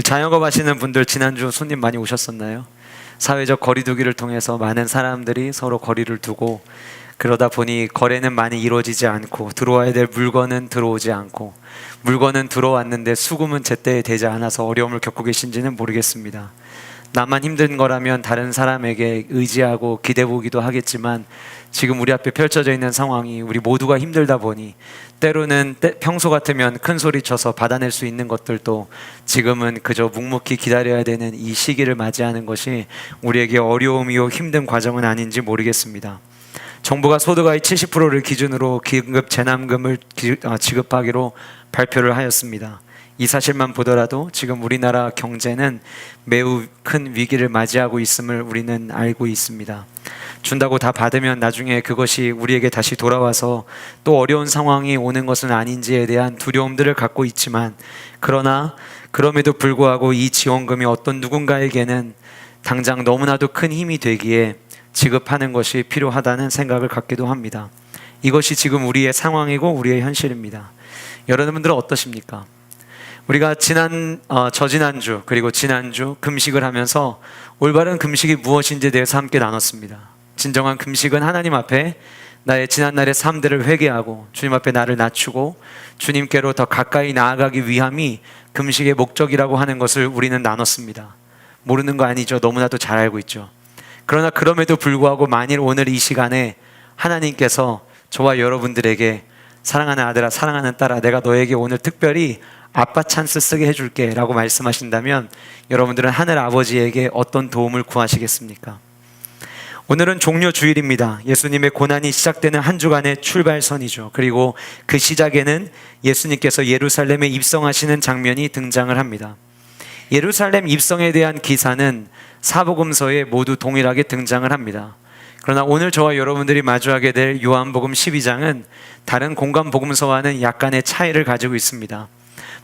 자영업 하시는 분들 지난주 손님 많이 오셨었나요? 사회적 거리두기를 통해서 많은 사람들이 서로 거리를 두고 그러다 보니 거래는 많이 이루어지지 않고 들어와야 될 물건은 들어오지 않고 물건은 들어왔는데 수금은 제때에 되지 않아서 어려움을 겪고 계신지는 모르겠습니다. 나만 힘든 거라면 다른 사람에게 의지하고 기대보기도 하겠지만 지금 우리 앞에 펼쳐져 있는 상황이 우리 모두가 힘들다 보니 때로는 평소 같으면 큰 소리 쳐서 받아낼 수 있는 것들도 지금은 그저 묵묵히 기다려야 되는 이 시기를 맞이하는 것이 우리에게 어려움이요 힘든 과정은 아닌지 모르겠습니다. 정부가 소득의 70%를 기준으로 긴급 재난금을 지급하기로 발표를 하였습니다. 이 사실만 보더라도 지금 우리나라 경제는 매우 큰 위기를 맞이하고 있음을 우리는 알고 있습니다. 준다고 다 받으면 나중에 그것이 우리에게 다시 돌아와서 또 어려운 상황이 오는 것은 아닌지에 대한 두려움들을 갖고 있지만 그러나 그럼에도 불구하고 이 지원금이 어떤 누군가에게는 당장 너무나도 큰 힘이 되기에 지급하는 것이 필요하다는 생각을 갖기도 합니다. 이것이 지금 우리의 상황이고 우리의 현실입니다. 여러분들은 어떠십니까? 우리가 저지난주 그리고 지난주 금식을 하면서 올바른 금식이 무엇인지에 대해서 함께 나눴습니다. 진정한 금식은 하나님 앞에 나의 지난날의 삶들을 회개하고 주님 앞에 나를 낮추고 주님께로 더 가까이 나아가기 위함이 금식의 목적이라고 하는 것을 우리는 나눴습니다. 모르는 거 아니죠. 너무나도 잘 알고 있죠. 그러나 그럼에도 불구하고 만일 오늘 이 시간에 하나님께서 저와 여러분들에게 사랑하는 아들아 사랑하는 딸아 내가 너에게 오늘 특별히 아빠 찬스 쓰게 해줄게 라고 말씀하신다면 여러분들은 하늘 아버지에게 어떤 도움을 구하시겠습니까? 오늘은 종려 주일입니다. 예수님의 고난이 시작되는 한 주간의 출발선이죠. 그리고 그 시작에는 예수님께서 예루살렘에 입성하시는 장면이 등장을 합니다. 예루살렘 입성에 대한 기사는 사복음서에 모두 동일하게 등장을 합니다. 그러나 오늘 저와 여러분들이 마주하게 될 요한복음 12장은 다른 공간 복음서와는 약간의 차이를 가지고 있습니다.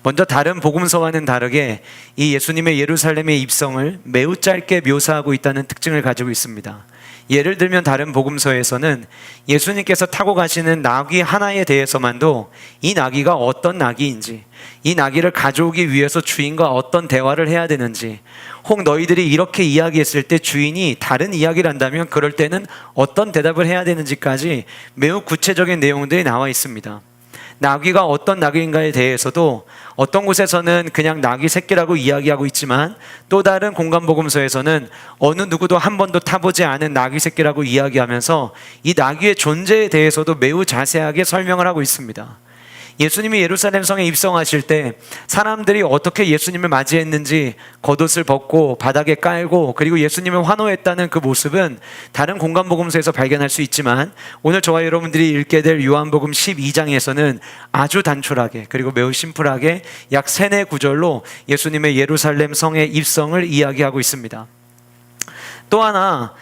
먼저 다른 복음서와는 다르게 이 예수님의 예루살렘의 입성을 매우 짧게 묘사하고 있다는 특징을 가지고 있습니다. 예를 들면 다른 복음서에서는 예수님께서 타고 가시는 나귀 하나에 대해서만도 이 나귀가 어떤 나귀인지, 이 나귀를 가져오기 위해서 주인과 어떤 대화를 해야 되는지, 혹 너희들이 이렇게 이야기했을 때 주인이 다른 이야기를 한다면 그럴 때는 어떤 대답을 해야 되는지까지 매우 구체적인 내용들이 나와 있습니다. 나귀가 어떤 나귀인가에 대해서도 어떤 곳에서는 그냥 나귀 새끼라고 이야기하고 있지만 또 다른 공간복음서에서는 어느 누구도 한 번도 타보지 않은 나귀 새끼라고 이야기하면서 이 나귀의 존재에 대해서도 매우 자세하게 설명을 하고 있습니다. 예수님이 예루살렘 성에 입성하실 때 사람들이 어떻게 예수님을 맞이했는지 겉옷을 벗고 바닥에 깔고 그리고 예수님을 환호했다는 그 모습은 다른 공간복음서에서 발견할 수 있지만 오늘 저와 여러분들이 읽게 될 요한복음 12장에서는 아주 단촐하게 그리고 매우 심플하게 약 3-4구절로 예수님의 예루살렘 성의 입성을 이야기하고 있습니다. 또 하나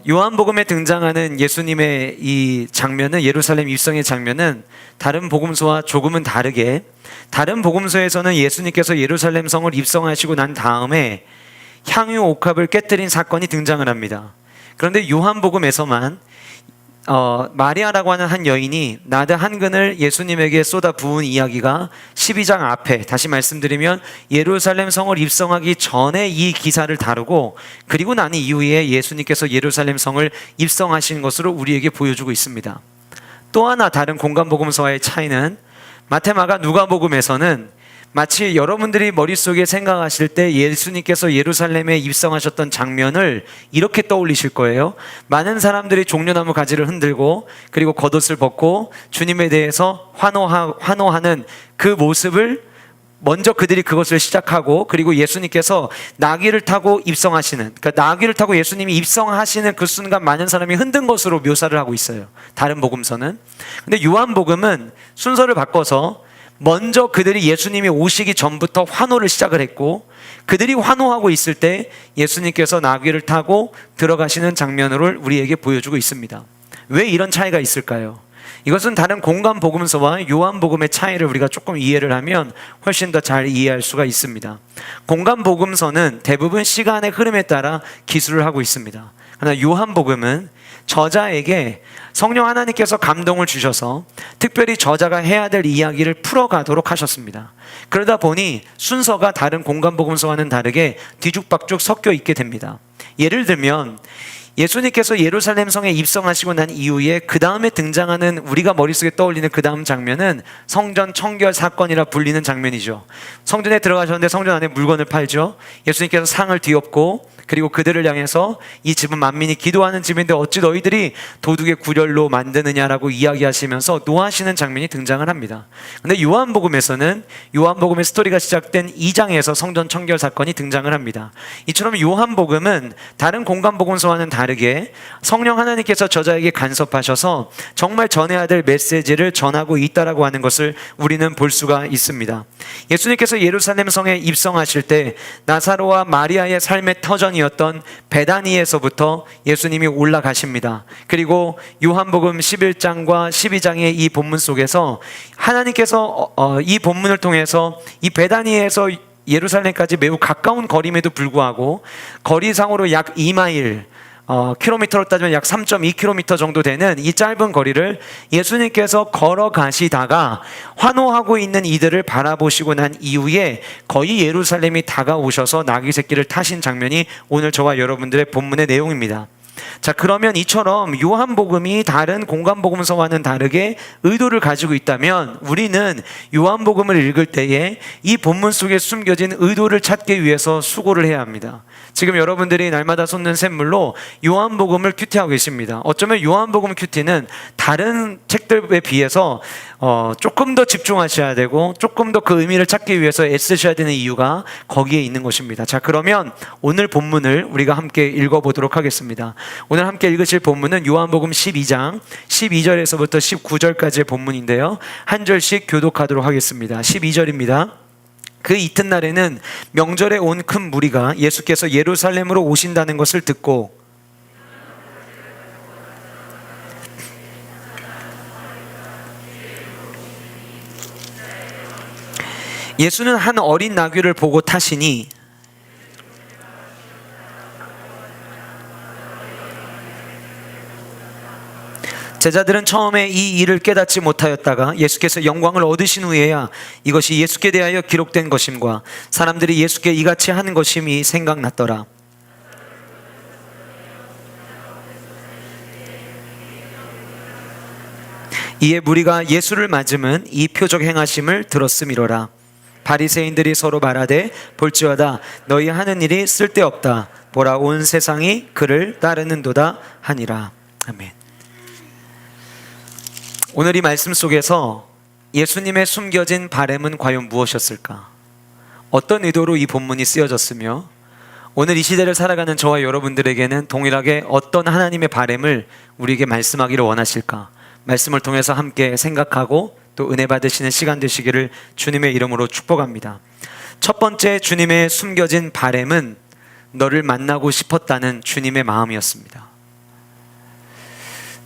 요한복음에 등장하는 예수님의 이 장면은 예루살렘 입성의 장면은 다른 복음서와 조금은 다르게 다른 복음서에서는 예수님께서 예루살렘 성을 입성하시고 난 다음에 향유 옥합을 깨뜨린 사건이 등장을 합니다. 그런데 요한복음에서만 마리아라고 하는 한 여인이 나드 한 근을 예수님에게 쏟아 부은 이야기가 12장 앞에 다시 말씀드리면 예루살렘 성을 입성하기 전에 이 기사를 다루고 그리고 난 이후에 예수님께서 예루살렘 성을 입성하신 것으로 우리에게 보여주고 있습니다. 또 하나 다른 공간복음서와의 차이는 마태마가 누가복음에서는 마치 여러분들이 머릿속에 생각하실 때 예수님께서 예루살렘에 입성하셨던 장면을 이렇게 떠올리실 거예요. 많은 사람들이 종려나무 가지를 흔들고 그리고 겉옷을 벗고 주님에 대해서 환호하는 그 모습을 먼저 그들이 그것을 시작하고 그리고 예수님께서 나귀를 타고 입성하시는 그러니까 나귀를 타고 예수님이 입성하시는 그 순간 많은 사람이 흔든 것으로 묘사를 하고 있어요. 다른 복음서는. 근데 요한복음은 순서를 바꿔서 먼저 그들이 예수님이 오시기 전부터 환호를 시작을 했고 그들이 환호하고 있을 때 예수님께서 나귀를 타고 들어가시는 장면을 우리에게 보여주고 있습니다. 왜 이런 차이가 있을까요? 이것은 다른 공간 복음서와 요한복음의 차이를 우리가 조금 이해를 하면 훨씬 더 잘 이해할 수가 있습니다. 공간 복음서는 대부분 시간의 흐름에 따라 기술을 하고 있습니다. 그러나 요한복음은 저자에게 성령 하나님께서 감동을 주셔서 특별히 저자가 해야 될 이야기를 풀어가도록 하셨습니다. 그러다 보니 순서가 다른 공간복음서와는 다르게 뒤죽박죽 섞여 있게 됩니다. 예를 들면 예수님께서 예루살렘 성에 입성하시고 난 이후에 그 다음에 등장하는, 우리가 머릿속에 떠올리는 그 다음 장면은 성전 청결 사건이라 불리는 장면이죠. 성전에 들어가셨는데 성전 안에 물건을 팔죠. 예수님께서 상을 뒤엎고 그리고 그들을 향해서 이 집은 만민이 기도하는 집인데 어찌 너희들이 도둑의 구렬로 만드느냐라고 이야기하시면서 노하시는 장면이 등장을 합니다. 근데 요한복음에서는 요한복음의 스토리가 시작된 2장에서 성전 청결 사건이 등장을 합니다. 이처럼 요한복음은 다른 공간복음서와는 다르게 성령 하나님께서 저자에게 간섭하셔서 정말 전해야 될 메시지를 전하고 있다라고 하는 것을 우리는 볼 수가 있습니다. 예수님께서 예루살렘 성에 입성하실 때 나사로와 마리아의 삶의 터전이었던 베다니에서부터 예수님이 올라가십니다. 그리고 요한복음 11장과 12장의 이 본문 속에서 하나님께서 이 본문을 통해서 이 베다니에서 예루살렘까지 매우 가까운 거림에도 불구하고 거리상으로 약 2마일, 킬로미터로 따지면 약 3.2km 정도 되는 이 짧은 거리를 예수님께서 걸어가시다가 환호하고 있는 이들을 바라보시고 난 이후에 거의 예루살렘이 다가오셔서 나귀 새끼를 타신 장면이 오늘 저와 여러분들의 본문의 내용입니다. 자, 그러면 이처럼 요한복음이 다른 공간복음서와는 다르게 의도를 가지고 있다면 우리는 요한복음을 읽을 때에 이 본문 속에 숨겨진 의도를 찾기 위해서 수고를 해야 합니다. 지금 여러분들이 날마다 쏟는 샘물로 요한복음을 큐티하고 계십니다. 어쩌면 요한복음 큐티는 다른 책들에 비해서 조금 더 집중하셔야 되고 조금 더 그 의미를 찾기 위해서 애쓰셔야 되는 이유가 거기에 있는 것입니다. 자, 그러면 오늘 본문을 우리가 함께 읽어보도록 하겠습니다. 오늘 함께 읽으실 본문은 요한복음 12장 12절에서부터 19절까지의 본문인데요, 한 절씩 교독하도록 하겠습니다. 12절입니다. 그 이튿날에는 명절에 온 큰 무리가 예수께서 예루살렘으로 오신다는 것을 듣고 예수는 한 어린 나귀를 보고 타시니 제자들은 처음에 이 일을 깨닫지 못하였다가 예수께서 영광을 얻으신 후에야 이것이 예수께 대하여 기록된 것임과 사람들이 예수께 이같이 하는 것임이 생각났더라. 이에 무리가 예수를 맞음은 이 표적 행하심을 들었음이로라. 바리새인들이 서로 말하되 볼지어다 너희 하는 일이 쓸데없다. 보라 온 세상이 그를 따르는도다 하니라. 아멘. 오늘 이 말씀 속에서 예수님의 숨겨진 바램은 과연 무엇이었을까? 어떤 의도로 이 본문이 쓰여졌으며 오늘 이 시대를 살아가는 저와 여러분들에게는 동일하게 어떤 하나님의 바램을 우리에게 말씀하기를 원하실까? 말씀을 통해서 함께 생각하고 또 은혜 받으시는 시간 되시기를 주님의 이름으로 축복합니다. 첫 번째, 주님의 숨겨진 바램은 너를 만나고 싶었다는 주님의 마음이었습니다.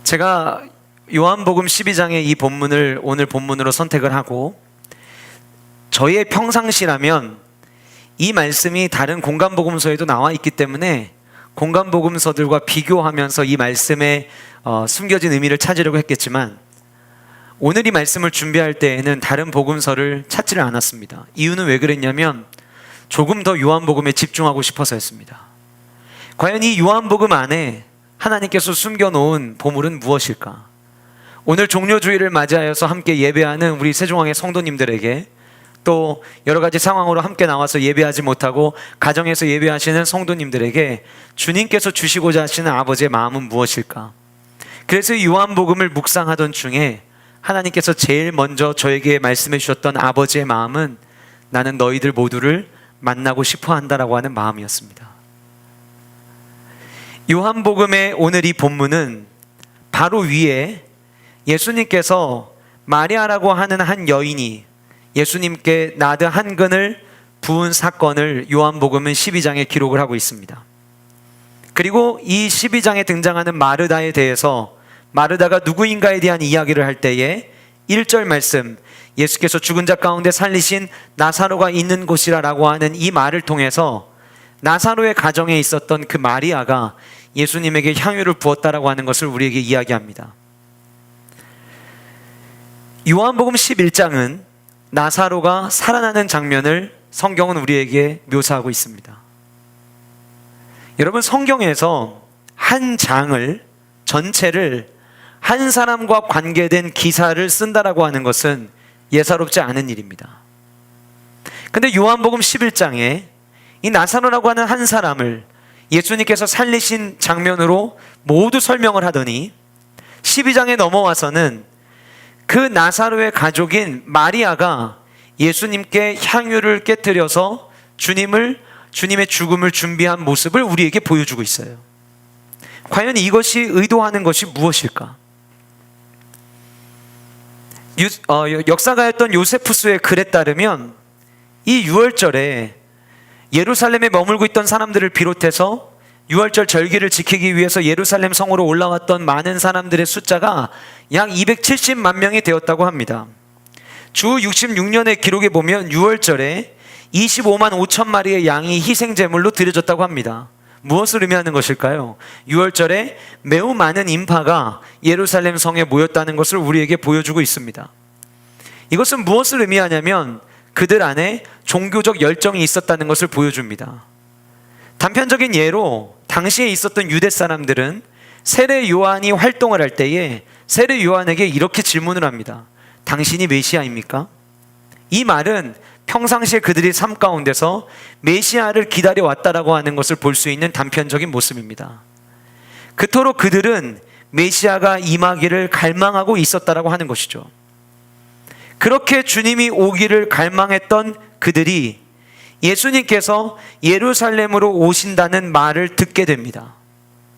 제가 요한복음 12장의 이 본문을 오늘 본문으로 선택을 하고 저의 평상시라면 이 말씀이 다른 공간복음서에도 나와 있기 때문에 공간복음서들과 비교하면서 이 말씀의 숨겨진 의미를 찾으려고 했겠지만 오늘 이 말씀을 준비할 때에는 다른 복음서를 찾지를 않았습니다. 이유는 왜 그랬냐면 조금 더 요한복음에 집중하고 싶어서였습니다. 과연 이 요한복음 안에 하나님께서 숨겨놓은 보물은 무엇일까? 오늘 종료주일을 맞이하여서 함께 예배하는 우리 세종항의 성도님들에게, 또 여러 가지 상황으로 함께 나와서 예배하지 못하고 가정에서 예배하시는 성도님들에게 주님께서 주시고자 하시는 아버지의 마음은 무엇일까? 그래서 요한복음을 묵상하던 중에 하나님께서 제일 먼저 저에게 말씀해 주셨던 아버지의 마음은 나는 너희들 모두를 만나고 싶어 한다라고 하는 마음이었습니다. 요한복음의 오늘 이 본문은 바로 위에 예수님께서 마리아라고 하는 한 여인이 예수님께 나드 한 근을 부은 사건을 요한복음은 12장에 기록을 하고 있습니다. 그리고 이 12장에 등장하는 마르다에 대해서 마르다가 누구인가에 대한 이야기를 할 때에 1절 말씀, 예수께서 죽은 자 가운데 살리신 나사로가 있는 곳이라고 하는 이 말을 통해서 나사로의 가정에 있었던 그 마리아가 예수님에게 향유를 부었다라고 하는 것을 우리에게 이야기합니다. 요한복음 11장은 나사로가 살아나는 장면을 성경은 우리에게 묘사하고 있습니다. 여러분, 성경에서 한 장을 전체를 한 사람과 관계된 기사를 쓴다라고 하는 것은 예사롭지 않은 일입니다. 근데 요한복음 11장에 이 나사로라고 하는 한 사람을 예수님께서 살리신 장면으로 모두 설명을 하더니 12장에 넘어와서는 그 나사로의 가족인 마리아가 예수님께 향유를 깨뜨려서 주님의 죽음을 준비한 모습을 우리에게 보여주고 있어요. 과연 이것이 의도하는 것이 무엇일까? 역사가였던 요세푸스의 글에 따르면 이 유월절에 예루살렘에 머물고 있던 사람들을 비롯해서 유월절 절기를 지키기 위해서 예루살렘 성으로 올라왔던 많은 사람들의 숫자가 약 270만 명이 되었다고 합니다. 주 66년의 기록에 보면 유월절에 25만 5천 마리의 양이 희생제물로 드려졌다고 합니다. 무엇을 의미하는 것일까요? 유월절에 매우 많은 인파가 예루살렘 성에 모였다는 것을 우리에게 보여주고 있습니다. 이것은 무엇을 의미하냐면 그들 안에 종교적 열정이 있었다는 것을 보여줍니다. 단편적인 예로 당시에 있었던 유대 사람들은 세례 요한이 활동을 할 때에 세례 요한에게 이렇게 질문을 합니다. 당신이 메시아입니까? 이 말은 평상시에 그들이 삶 가운데서 메시아를 기다려왔다라고 하는 것을 볼 수 있는 단편적인 모습입니다. 그토록 그들은 메시아가 임하기를 갈망하고 있었다라고 하는 것이죠. 그렇게 주님이 오기를 갈망했던 그들이 예수님께서 예루살렘으로 오신다는 말을 듣게 됩니다.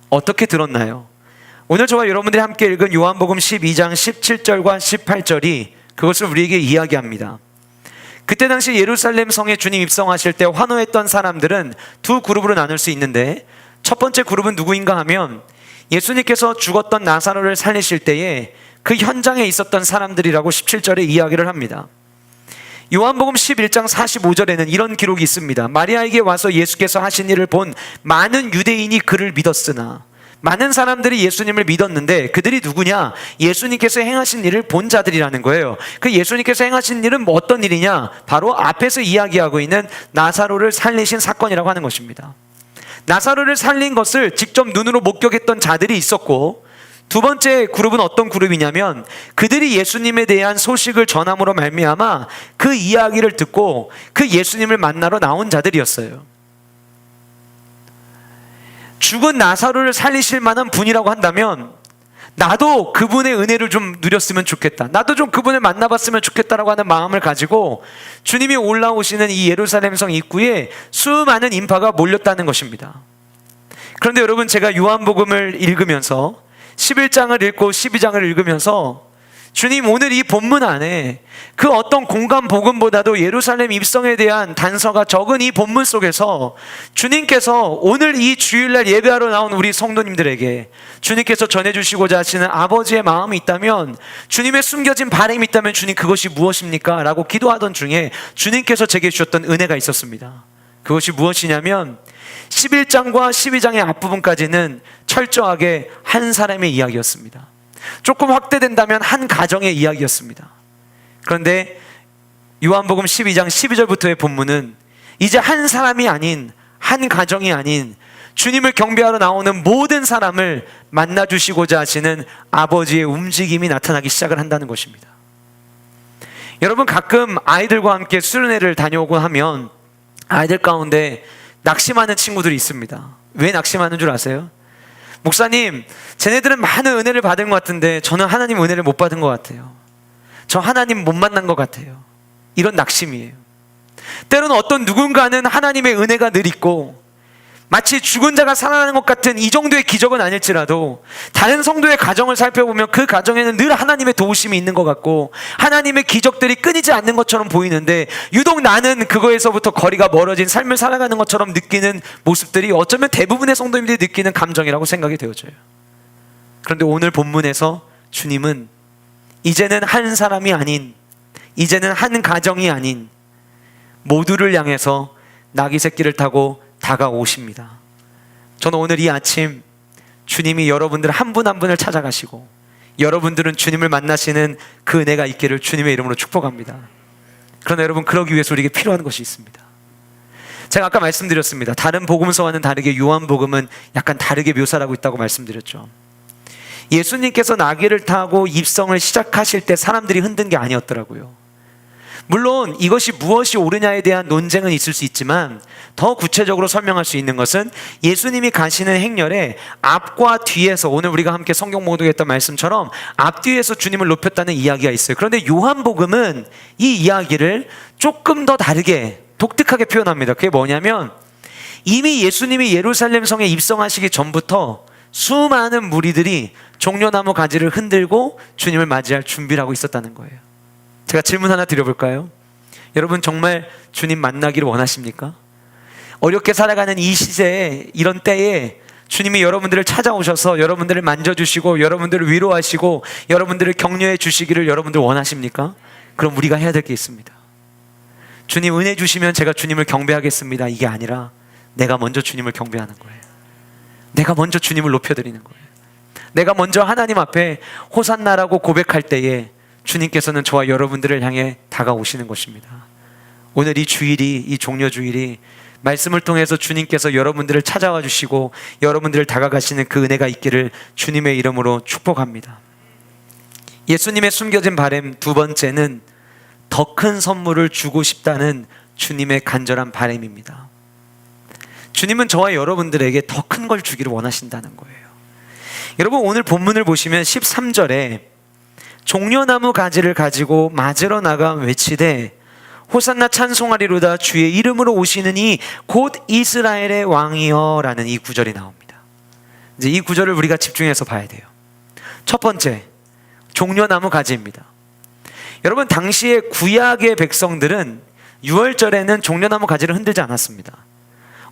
어떻게 들었나요? 오늘 저와 여러분들이 함께 읽은 요한복음 12장 17절과 18절이 그것을 우리에게 이야기합니다. 그때 당시 예루살렘 성에 주님 입성하실 때 환호했던 사람들은 두 그룹으로 나눌 수 있는데, 첫 번째 그룹은 누구인가 하면 예수님께서 죽었던 나사로를 살리실 때에 그 현장에 있었던 사람들이라고 17절에 이야기를 합니다. 요한복음 11장 45절에는 이런 기록이 있습니다. 마리아에게 와서 예수께서 하신 일을 본 많은 유대인이 그를 믿었으나, 많은 사람들이 예수님을 믿었는데 그들이 누구냐? 예수님께서 행하신 일을 본 자들이라는 거예요. 그 예수님께서 행하신 일은 뭐 어떤 일이냐? 바로 앞에서 이야기하고 있는 나사로를 살리신 사건이라고 하는 것입니다. 나사로를 살린 것을 직접 눈으로 목격했던 자들이 있었고, 두 번째 그룹은 어떤 그룹이냐면 그들이 예수님에 대한 소식을 전함으로 말미암아 그 이야기를 듣고 그 예수님을 만나러 나온 자들이었어요. 죽은 나사로를 살리실 만한 분이라고 한다면 나도 그분의 은혜를 좀 누렸으면 좋겠다, 나도 좀 그분을 만나봤으면 좋겠다라고 하는 마음을 가지고 주님이 올라오시는 이 예루살렘 성 입구에 수많은 인파가 몰렸다는 것입니다. 그런데 여러분, 제가 요한복음을 읽으면서 11장을 읽고 12장을 읽으면서 주님 오늘 이 본문 안에 그 어떤 공간 복음보다도 예루살렘 입성에 대한 단서가 적은 이 본문 속에서 주님께서 오늘 이 주일날 예배하러 나온 우리 성도님들에게 주님께서 전해주시고자 하시는 아버지의 마음이 있다면, 주님의 숨겨진 바람이 있다면 주님 그것이 무엇입니까? 라고 기도하던 중에 주님께서 제게 주셨던 은혜가 있었습니다. 그것이 무엇이냐면 11장과 12장의 앞부분까지는 철저하게 한 사람의 이야기였습니다. 조금 확대된다면 한 가정의 이야기였습니다. 그런데 요한복음 12장 12절부터의 본문은 이제 한 사람이 아닌, 한 가정이 아닌 주님을 경배하러 나오는 모든 사람을 만나주시고자 하시는 아버지의 움직임이 나타나기 시작을 한다는 것입니다. 여러분, 가끔 아이들과 함께 수련회를 다녀오고 하면 아이들 가운데 낙심하는 친구들이 있습니다. 왜 낙심하는 줄 아세요? 목사님, 쟤네들은 많은 은혜를 받은 것 같은데 저는 하나님 은혜를 못 받은 것 같아요. 저 하나님 못 만난 것 같아요. 이런 낙심이에요. 때로는 어떤 누군가는 하나님의 은혜가 늘 있고 마치 죽은 자가 살아나는 것 같은 이 정도의 기적은 아닐지라도 다른 성도의 가정을 살펴보면 그 가정에는 늘 하나님의 도우심이 있는 것 같고 하나님의 기적들이 끊이지 않는 것처럼 보이는데, 유독 나는 그거에서부터 거리가 멀어진 삶을 살아가는 것처럼 느끼는 모습들이 어쩌면 대부분의 성도님들이 느끼는 감정이라고 생각이 되어져요. 그런데 오늘 본문에서 주님은 이제는 한 사람이 아닌, 이제는 한 가정이 아닌 모두를 향해서 나귀 새끼를 타고 다가오십니다. 저는 오늘 이 아침 주님이 여러분들 한 분 한 분을 찾아가시고 여러분들은 주님을 만나시는 그 은혜가 있기를 주님의 이름으로 축복합니다. 그러나 여러분, 그러기 위해서 우리에게 필요한 것이 있습니다. 제가 아까 말씀드렸습니다. 다른 복음서와는 다르게 요한복음은 약간 다르게 묘사를 하고 있다고 말씀드렸죠. 예수님께서 나귀를 타고 입성을 시작하실 때 사람들이 흔든 게 아니었더라고요. 물론 이것이 무엇이 옳으냐에 대한 논쟁은 있을 수 있지만 더 구체적으로 설명할 수 있는 것은 예수님이 가시는 행렬에 앞과 뒤에서, 오늘 우리가 함께 성경 목독했던 말씀처럼 앞뒤에서 주님을 높였다는 이야기가 있어요. 그런데 요한복음은 이 이야기를 조금 더 다르게 독특하게 표현합니다. 그게 뭐냐면, 이미 예수님이 예루살렘 성에 입성하시기 전부터 수많은 무리들이 종려나무 가지를 흔들고 주님을 맞이할 준비를 하고 있었다는 거예요. 제가 질문 하나 드려볼까요? 여러분, 정말 주님 만나기를 원하십니까? 어렵게 살아가는 이 시대에, 이런 때에 주님이 여러분들을 찾아오셔서 여러분들을 만져주시고 여러분들을 위로하시고 여러분들을 격려해 주시기를 여러분들 원하십니까? 그럼 우리가 해야 될 게 있습니다. 주님 은혜 주시면 제가 주님을 경배하겠습니다, 이게 아니라 내가 먼저 주님을 경배하는 거예요. 내가 먼저 주님을 높여드리는 거예요. 내가 먼저 하나님 앞에 호산나라고 고백할 때에 주님께서는 저와 여러분들을 향해 다가오시는 것입니다. 오늘 이 주일이, 이 종려주일이 말씀을 통해서 주님께서 여러분들을 찾아와 주시고 여러분들을 다가가시는 그 은혜가 있기를 주님의 이름으로 축복합니다. 예수님의 숨겨진 바람 두 번째는 더 큰 선물을 주고 싶다는 주님의 간절한 바람입니다. 주님은 저와 여러분들에게 더 큰 걸 주기를 원하신다는 거예요. 여러분, 오늘 본문을 보시면 13절에 종려나무 가지를 가지고 맞으러 나가 외치되 호산나 찬송하리로다, 주의 이름으로 오시는 이 곧 이스라엘의 왕이여 라는 이 구절이 나옵니다. 이제 이 구절을 우리가 집중해서 봐야 돼요. 첫 번째, 종려나무 가지입니다. 여러분, 당시에 구약의 백성들은 유월절에는 종려나무 가지를 흔들지 않았습니다.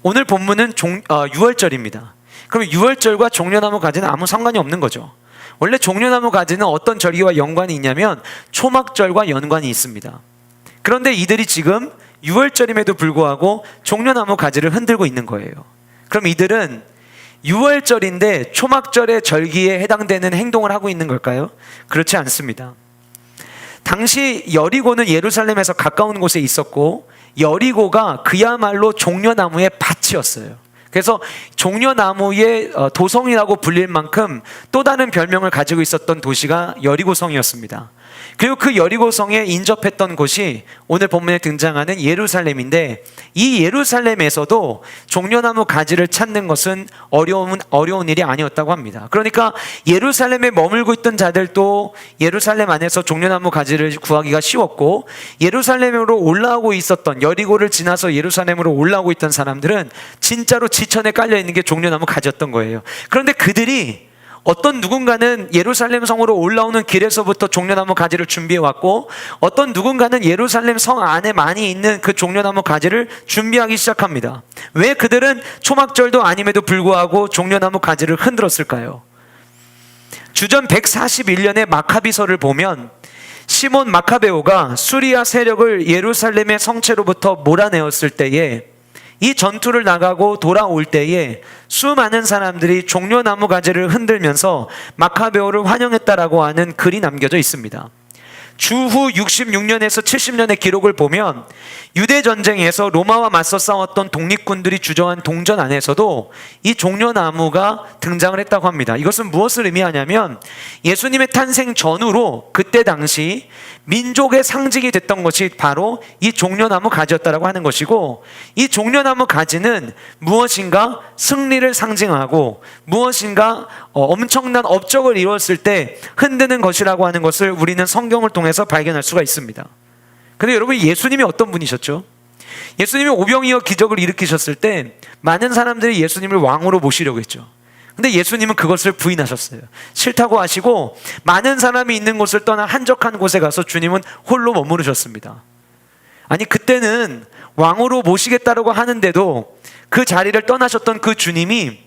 오늘 본문은 6월절입니다. 그럼 6월절과 종려나무 가지는 아무 상관이 없는 거죠. 원래 종려나무 가지는 어떤 절기와 연관이 있냐면 초막절과 연관이 있습니다. 그런데 이들이 지금 6월절임에도 불구하고 종려나무 가지를 흔들고 있는 거예요. 그럼 이들은 6월절인데 초막절의 절기에 해당되는 행동을 하고 있는 걸까요? 그렇지 않습니다. 당시 여리고는 예루살렘에서 가까운 곳에 있었고 여리고가 그야말로 종려나무의 밭이었어요. 그래서 종려나무의 도성이라고 불릴 만큼 또 다른 별명을 가지고 있었던 도시가 여리고성이었습니다. 그리고 그 여리고성에 인접했던 곳이 오늘 본문에 등장하는 예루살렘인데, 이 예루살렘에서도 종려나무 가지를 찾는 것은 어려운 일이 아니었다고 합니다. 그러니까 예루살렘에 머물고 있던 자들도 예루살렘 안에서 종려나무 가지를 구하기가 쉬웠고, 예루살렘으로 올라오고 있었던, 여리고를 지나서 예루살렘으로 올라오고 있던 사람들은 진짜로 지천에 깔려있는 게 종려나무 가지였던 거예요. 그런데 그들이 어떤 누군가는 예루살렘 성으로 올라오는 길에서부터 종려나무 가지를 준비해 왔고, 어떤 누군가는 예루살렘 성 안에 많이 있는 그 종려나무 가지를 준비하기 시작합니다. 왜 그들은 초막절도 아님에도 불구하고 종려나무 가지를 흔들었을까요? 주전 141년의 마카비서를 보면 시몬 마카베오가 수리아 세력을 예루살렘의 성체로부터 몰아내었을 때에, 이 전투를 나가고 돌아올 때에 수많은 사람들이 종려나무 가지를 흔들면서 마카베오를 환영했다라고 하는 글이 남겨져 있습니다. 주후 66년에서 70년의 기록을 보면 유대 전쟁에서 로마와 맞서 싸웠던 독립군들이 주정한 동전 안에서도 이 종려나무가 등장을 했다고 합니다. 이것은 무엇을 의미하냐면 예수님의 탄생 전후로 그때 당시 민족의 상징이 됐던 것이 바로 이 종려나무 가지였다라고 하는 것이고, 이 종려나무 가지는 무엇인가 승리를 상징하고 무엇인가 엄청난 업적을 이루었을 때 흔드는 것이라고 하는 것을 우리는 성경을 통해서 발견할 수가 있습니다. 근데 여러분, 예수님이 어떤 분이셨죠? 예수님이 오병이어 기적을 일으키셨을 때 많은 사람들이 예수님을 왕으로 모시려고 했죠. 근데 예수님은 그것을 부인하셨어요. 싫다고 하시고 많은 사람이 있는 곳을 떠나 한적한 곳에 가서 주님은 홀로 머무르셨습니다. 아니, 그때는 왕으로 모시겠다라고 하는데도 그 자리를 떠나셨던 그 주님이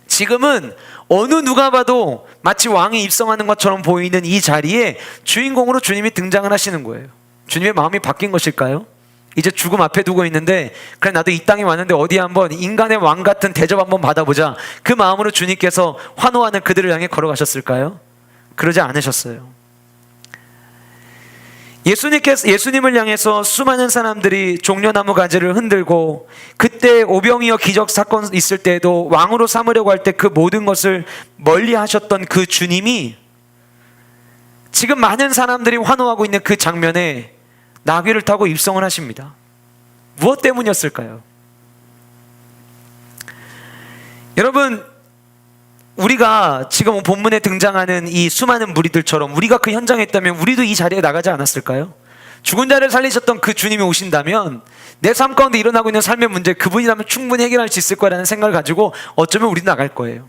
지금은 어느 누가 봐도 마치 왕이 입성하는 것처럼 보이는 이 자리에 주인공으로 주님이 등장을 하시는 거예요. 주님의 마음이 바뀐 것일까요? 이제 죽음 앞에 두고 있는데 그래 나도 이 땅에 왔는데 어디 한번 인간의 왕 같은 대접 한번 받아보자, 그 마음으로 주님께서 환호하는 그들을 향해 걸어가셨을까요? 그러지 않으셨어요. 예수님을 향해서 수많은 사람들이 종려나무 가지를 흔들고, 그때 오병이어 기적 사건 있을 때에도 왕으로 삼으려고 할 때 그 모든 것을 멀리 하셨던 그 주님이 지금 많은 사람들이 환호하고 있는 그 장면에 나귀를 타고 입성을 하십니다. 무엇 때문이었을까요? 여러분, 우리가 지금 본문에 등장하는 이 수많은 무리들처럼 우리가 그 현장에 있다면 우리도 이 자리에 나가지 않았을까요? 죽은 자를 살리셨던 그 주님이 오신다면 내 삶 가운데 일어나고 있는 삶의 문제 그분이라면 충분히 해결할 수 있을 거라는 생각을 가지고 어쩌면 우리도 나갈 거예요.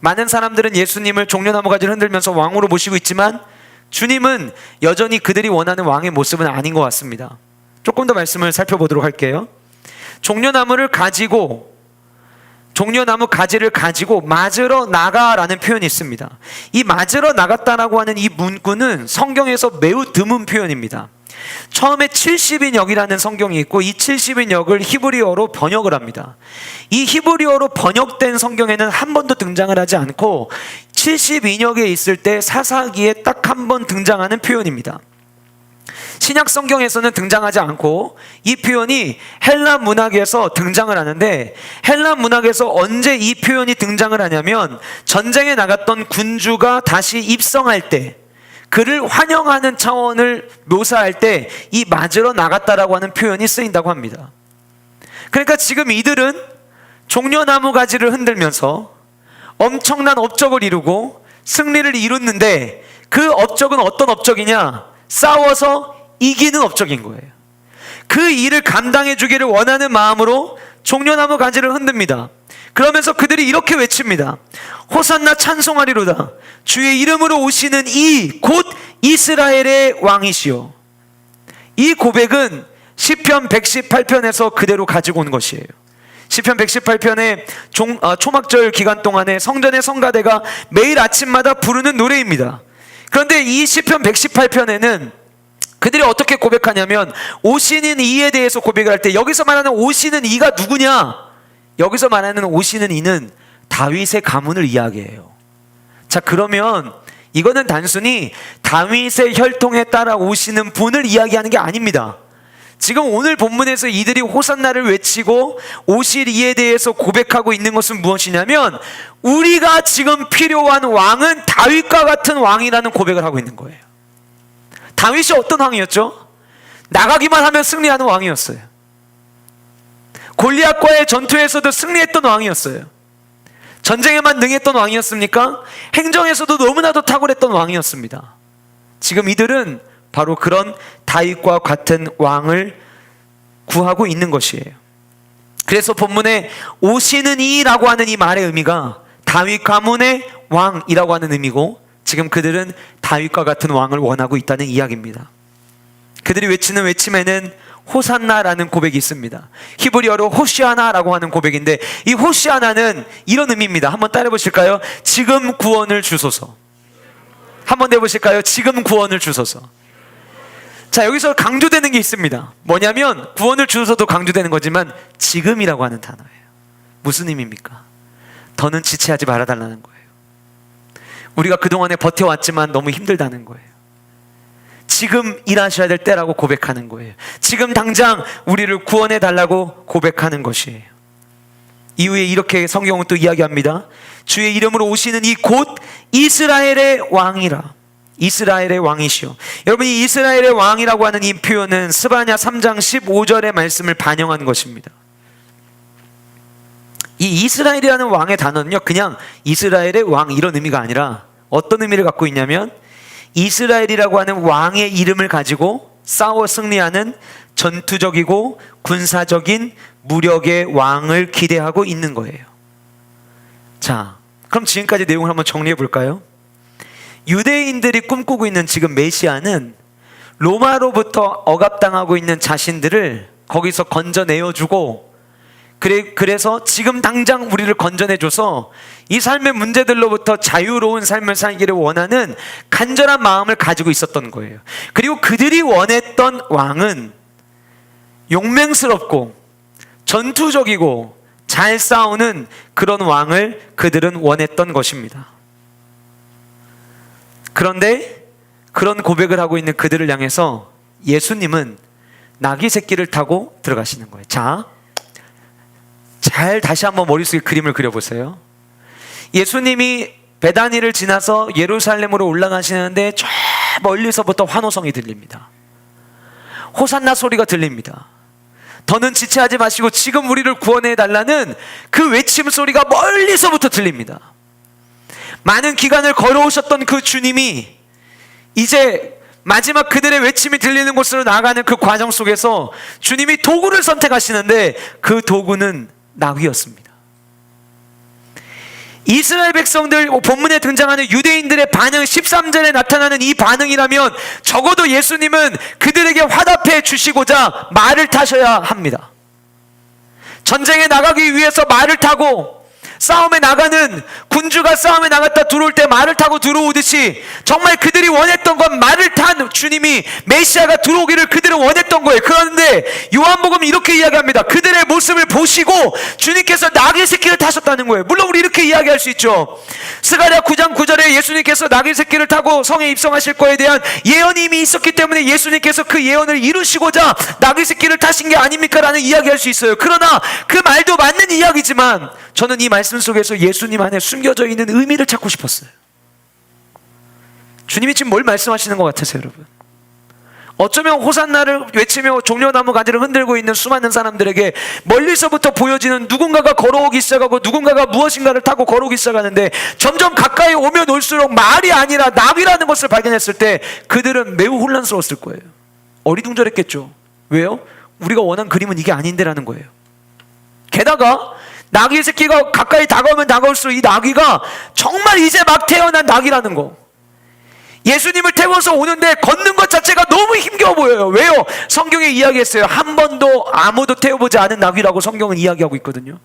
많은 사람들은 예수님을 종려나무 가지를 흔들면서 왕으로 모시고 있지만 주님은 여전히 그들이 원하는 왕의 모습은 아닌 것 같습니다. 조금 더 말씀을 살펴보도록 할게요. 종려나무 가지를 가지고 맞으러 나가라는 표현이 있습니다. 이 맞으러 나갔다라고 하는 이 문구는 성경에서 매우 드문 표현입니다. 처음에 70인역이라는 성경이 있고 이 70인역을 히브리어로 번역을 합니다. 이 히브리어로 번역된 성경에는 한 번도 등장을 하지 않고 70인역에 있을 때 사사기에 딱 한 번 등장하는 표현입니다. 신약 성경에서는 등장하지 않고 이 표현이 헬라 문학에서 등장을 하는데, 헬라 문학에서 언제 이 표현이 등장을 하냐면 전쟁에 나갔던 군주가 다시 입성할 때 그를 환영하는 차원을 묘사할 때 이 맞으러 나갔다라고 하는 표현이 쓰인다고 합니다. 그러니까 지금 이들은 종려나무 가지를 흔들면서 엄청난 업적을 이루고 승리를 이뤘는데, 그 업적은 어떤 업적이냐? 싸워서 이기는 업적인 거예요. 그 일을 감당해 주기를 원하는 마음으로 종려나무 가지를 흔듭니다. 그러면서 그들이 이렇게 외칩니다. 호산나 찬송하리로다. 주의 이름으로 오시는 이 곧 이스라엘의 왕이시요. 이 고백은 시편 118편에서 그대로 가지고 온 것이에요. 시편 118편의 초막절 기간 동안에 성전의 성가대가 매일 아침마다 부르는 노래입니다. 그런데 이 시편 118편에는 그들이 어떻게 고백하냐면 오시는 이에 대해서 고백을 할 때, 여기서 말하는 오시는 이가 누구냐? 여기서 말하는 오시는 이는 다윗의 가문을 이야기해요. 자, 그러면 이거는 단순히 다윗의 혈통에 따라 오시는 분을 이야기하는 게 아닙니다. 지금 오늘 본문에서 이들이 호산나를 외치고 오실 이에 대해서 고백하고 있는 것은 무엇이냐면 우리가 지금 필요한 왕은 다윗과 같은 왕이라는 고백을 하고 있는 거예요. 다윗이 어떤 왕이었죠? 나가기만 하면 승리하는 왕이었어요. 골리앗과의 전투에서도 승리했던 왕이었어요. 전쟁에만 능했던 왕이었습니까? 행정에서도 너무나도 탁월했던 왕이었습니다. 지금 이들은 바로 그런 다윗과 같은 왕을 구하고 있는 것이에요. 그래서 본문에 오시는 이라고 하는 이 말의 의미가 다윗 가문의 왕이라고 하는 의미고, 지금 그들은 다윗과 같은 왕을 원하고 있다는 이야기입니다. 그들이 외치는 외침에는 호산나라는 고백이 있습니다. 히브리어로 호시아나라고 하는 고백인데, 이 호시아나는 이런 의미입니다. 한번 따라해 보실까요? 지금 구원을 주소서. 한번 내보실까요? 지금 구원을 주소서. 자, 여기서 강조되는 게 있습니다. 뭐냐면 구원을 주소서도 강조되는 거지만 지금이라고 하는 단어예요. 무슨 의미입니까? 더는 지체하지 말아달라는 거예요. 우리가 그동안에 버텨왔지만 너무 힘들다는 거예요. 지금 일하셔야 될 때라고 고백하는 거예요. 지금 당장 우리를 구원해 달라고 고백하는 것이에요. 이후에 이렇게 성경은 또 이야기합니다. 주의 이름으로 오시는 이 곧 이스라엘의 왕이라. 이스라엘의 왕이시오. 여러분, 이 이스라엘의 왕이라고 하는 이 표현은 스바냐 3장 15절의 말씀을 반영한 것입니다. 이 이스라엘이라는 왕의 단어는요, 그냥 이스라엘의 왕 이런 의미가 아니라 어떤 의미를 갖고 있냐면 이스라엘이라고 하는 왕의 이름을 가지고 싸워 승리하는 전투적이고 군사적인 무력의 왕을 기대하고 있는 거예요. 자, 그럼 지금까지 내용을 한번 정리해 볼까요? 유대인들이 꿈꾸고 있는 지금 메시아는 로마로부터 억압당하고 있는 자신들을 거기서 건져내어주고, 그래서 지금 당장 우리를 건져내줘서 이 삶의 문제들로부터 자유로운 삶을 살기를 원하는 간절한 마음을 가지고 있었던 거예요. 그리고 그들이 원했던 왕은 용맹스럽고 전투적이고 잘 싸우는 그런 왕을 그들은 원했던 것입니다. 그런데 그런 고백을 하고 있는 그들을 향해서 예수님은 나귀 새끼를 타고 들어가시는 거예요. 자, 잘 다시 한번 머릿속에 그림을 그려보세요. 예수님이 베다니를 지나서 예루살렘으로 올라가시는데 저 멀리서부터 환호성이 들립니다. 호산나 소리가 들립니다. 더는 지체하지 마시고 지금 우리를 구원해 달라는 그 외침 소리가 멀리서부터 들립니다. 많은 기간을 걸어오셨던 그 주님이 이제 마지막 그들의 외침이 들리는 곳으로 나아가는 그 과정 속에서 주님이 도구를 선택하시는데 그 도구는 나귀였습니다. 이스라엘 백성들, 본문에 등장하는 유대인들의 반응, 13절에 나타나는 이 반응이라면 적어도 예수님은 그들에게 화답해 주시고자 말을 타셔야 합니다. 전쟁에 나가기 위해서 말을 타고 싸움에 나가는 군주가 싸움에 나갔다 들어올 때 말을 타고 들어오듯이 정말 그들이 원했던 건 말을 탄 주님이, 메시아가 들어오기를 그들은 원했던 거예요. 그런데 요한복음은 이렇게 이야기합니다. 그들의 모습을 보시고 주님께서 나귀 새끼를 타셨다는 거예요. 물론 우리 이렇게 이야기할 수 있죠. 스가랴 9장 9절에 예수님께서 나귀 새끼를 타고 성에 입성하실 거에 대한 예언이 이미 있었기 때문에 예수님께서 그 예언을 이루시고자 나귀 새끼를 타신 게 아닙니까? 라는 이야기할 수 있어요. 그러나 그 말도 맞는 이야기지만 저는 이 말씀 속에서 예수님 안에 숨겨져 있는 의미를 찾고 싶었어요. 주님이 지금 뭘 말씀하시는 것 같으세요, 여러분? 어쩌면 호산나를 외치며 종려나무 가지를 흔들고 있는 수많은 사람들에게 멀리서부터 보여지는 누군가가 걸어오기 시작하고 누군가가 무엇인가를 타고 걸어오기 시작하는데 점점 가까이 오면 올수록 말이 아니라 나귀라는 것을 발견했을 때 그들은 매우 혼란스러웠을 거예요. 어리둥절했겠죠. 왜요? 우리가 원한 그림은 이게 아닌데라는 거예요. 게다가 나귀 새끼가 가까이 다가오면 다가올수록 이 나귀가 정말 이제 막 태어난 나귀라는 거. 예수님을 태워서 오는데 걷는 것 자체가 너무 힘겨워 보여요. 왜요? 성경에 이야기했어요. 한 번도 아무도 태워보지 않은 나귀라고 성경은 이야기하고 있거든요.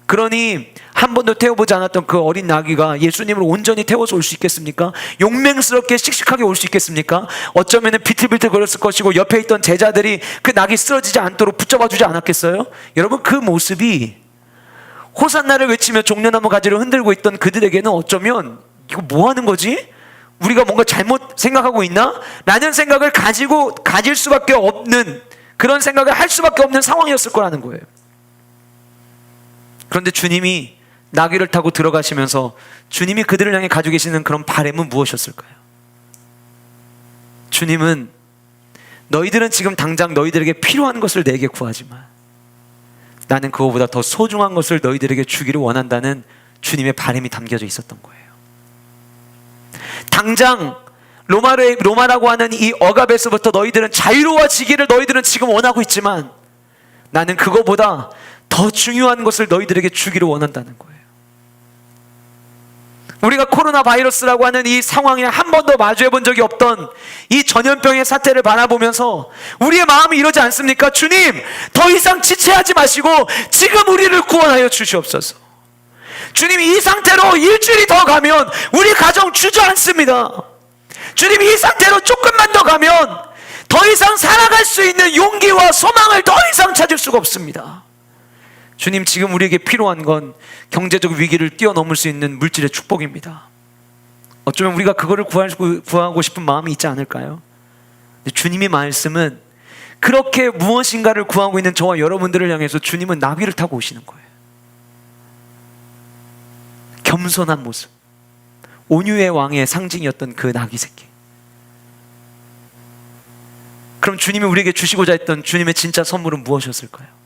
그러니 한 번도 태워보지 않았던 그 어린 나귀가 예수님을 온전히 태워서 올 수 있겠습니까? 용맹스럽게 씩씩하게 올 수 있겠습니까? 어쩌면 비틀비틀 거렸을 것이고 옆에 있던 제자들이 그 나귀 쓰러지지 않도록 붙잡아 주지 않았겠어요? 여러분, 그 모습이 호산나를 외치며 종려나무 가지를 흔들고 있던 그들에게는 어쩌면 이거 뭐 하는 거지? 우리가 뭔가 잘못 생각하고 있나? 라는 생각을 가질 수밖에 없는, 그런 생각을 할 수밖에 없는 상황이었을 거라는 거예요. 그런데 주님이 나귀를 타고 들어가시면서 주님이 그들을 향해 가지고 계시는 그런 바램은 무엇이었을까요? 주님은 너희들은 지금 당장 너희들에게 필요한 것을 내게 구하지만 나는 그거보다 더 소중한 것을 너희들에게 주기를 원한다는 주님의 바람이 담겨져 있었던 거예요. 당장 로마라고 하는 이 억압에서부터 너희들은 자유로워지기를 너희들은 지금 원하고 있지만 나는 그거보다 더 중요한 것을 너희들에게 주기를 원한다는 거예요. 우리가 코로나 바이러스라고 하는 이 상황에 한 번도 마주해 본 적이 없던 이 전염병의 사태를 바라보면서 우리의 마음이 이러지 않습니까? 주님, 더 이상 지체하지 마시고 지금 우리를 구원하여 주시옵소서. 주님, 이 상태로 일주일이 더 가면 우리 가정 주저앉습니다. 주님, 이 상태로 조금만 더 가면 더 이상 살아갈 수 있는 용기와 소망을 더 이상 찾을 수가 없습니다. 주님, 지금 우리에게 필요한 건 경제적 위기를 뛰어넘을 수 있는 물질의 축복입니다. 어쩌면 우리가 그거를 구하고 싶은 마음이 있지 않을까요? 주님의 말씀은 그렇게 무엇인가를 구하고 있는 저와 여러분들을 향해서 주님은 나귀를 타고 오시는 거예요. 겸손한 모습, 온유의 왕의 상징이었던 그 나귀 새끼. 그럼 주님이 우리에게 주시고자 했던 주님의 진짜 선물은 무엇이었을까요?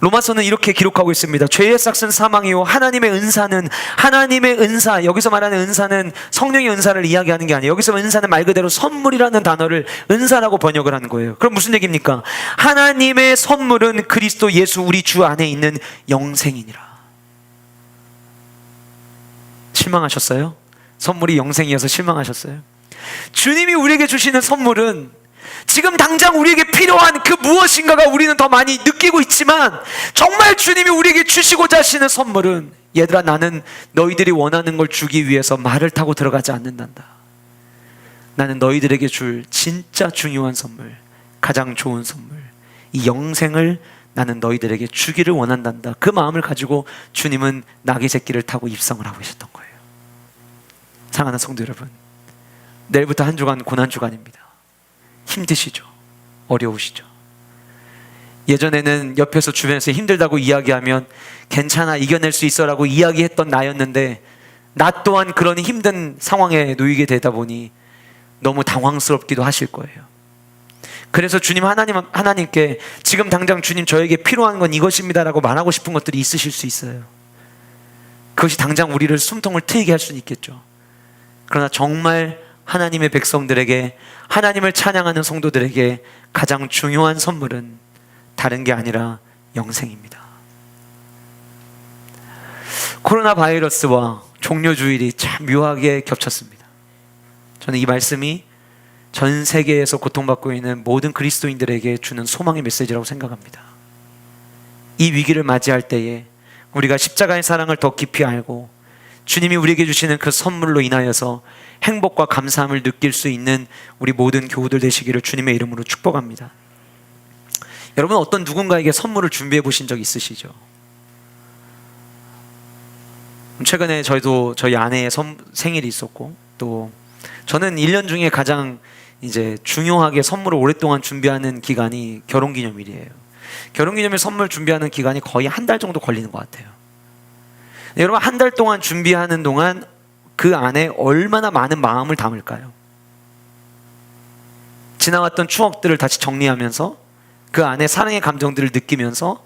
로마서는 이렇게 기록하고 있습니다. 죄의 삭은 사망이요 하나님의 은사, 여기서 말하는 은사는 성령의 은사를 이야기하는 게 아니에요. 여기서 은사는 말 그대로 선물이라는 단어를 은사라고 번역을 하는 거예요. 그럼 무슨 얘기입니까? 하나님의 선물은 그리스도 예수 우리 주 안에 있는 영생이니라. 실망하셨어요? 선물이 영생이어서 실망하셨어요? 주님이 우리에게 주시는 선물은 지금 당장 우리에게 필요한 그 무엇인가가 우리는 더 많이 느끼고 있지만 정말 주님이 우리에게 주시고자 하시는 선물은, 얘들아, 나는 너희들이 원하는 걸 주기 위해서 말을 타고 들어가지 않는단다. 나는 너희들에게 줄 진짜 중요한 선물, 가장 좋은 선물, 이 영생을 나는 너희들에게 주기를 원한단다. 그 마음을 가지고 주님은 나귀 새끼를 타고 입성을 하고 계셨던 거예요. 사랑하는 성도 여러분, 내일부터 한 주간 고난주간입니다. 힘드시죠? 어려우시죠? 예전에는 옆에서 주변에서 힘들다고 이야기하면 괜찮아, 이겨낼 수 있어 라고 이야기했던 나였는데, 나 또한 그런 힘든 상황에 놓이게 되다 보니 너무 당황스럽기도 하실 거예요. 그래서 주님 하나님께 지금 당장 주님 저에게 필요한 건 이것입니다 라고 말하고 싶은 것들이 있으실 수 있어요. 그것이 당장 우리를 숨통을 트이게 할 수는 있겠죠. 그러나 정말 하나님의 백성들에게, 하나님을 찬양하는 성도들에게 가장 중요한 선물은 다른 게 아니라 영생입니다. 코로나 바이러스와 종료주일이 참 묘하게 겹쳤습니다. 저는 이 말씀이 전 세계에서 고통받고 있는 모든 그리스도인들에게 주는 소망의 메시지라고 생각합니다. 이 위기를 맞이할 때에 우리가 십자가의 사랑을 더 깊이 알고 주님이 우리에게 주시는 그 선물로 인하여서 행복과 감사함을 느낄 수 있는 우리 모든 교우들 되시기를 주님의 이름으로 축복합니다. 여러분, 어떤 누군가에게 선물을 준비해 보신 적 있으시죠? 최근에 저희 아내의 생일이 있었고, 또 저는 1년 중에 가장 이제 중요하게 선물을 오랫동안 준비하는 기간이 결혼기념일이에요. 결혼기념일 선물 준비하는 기간이 거의 한 달 정도 걸리는 것 같아요. 여러분, 한 달 동안 준비하는 동안 그 안에 얼마나 많은 마음을 담을까요? 지나왔던 추억들을 다시 정리하면서 그 안에 사랑의 감정들을 느끼면서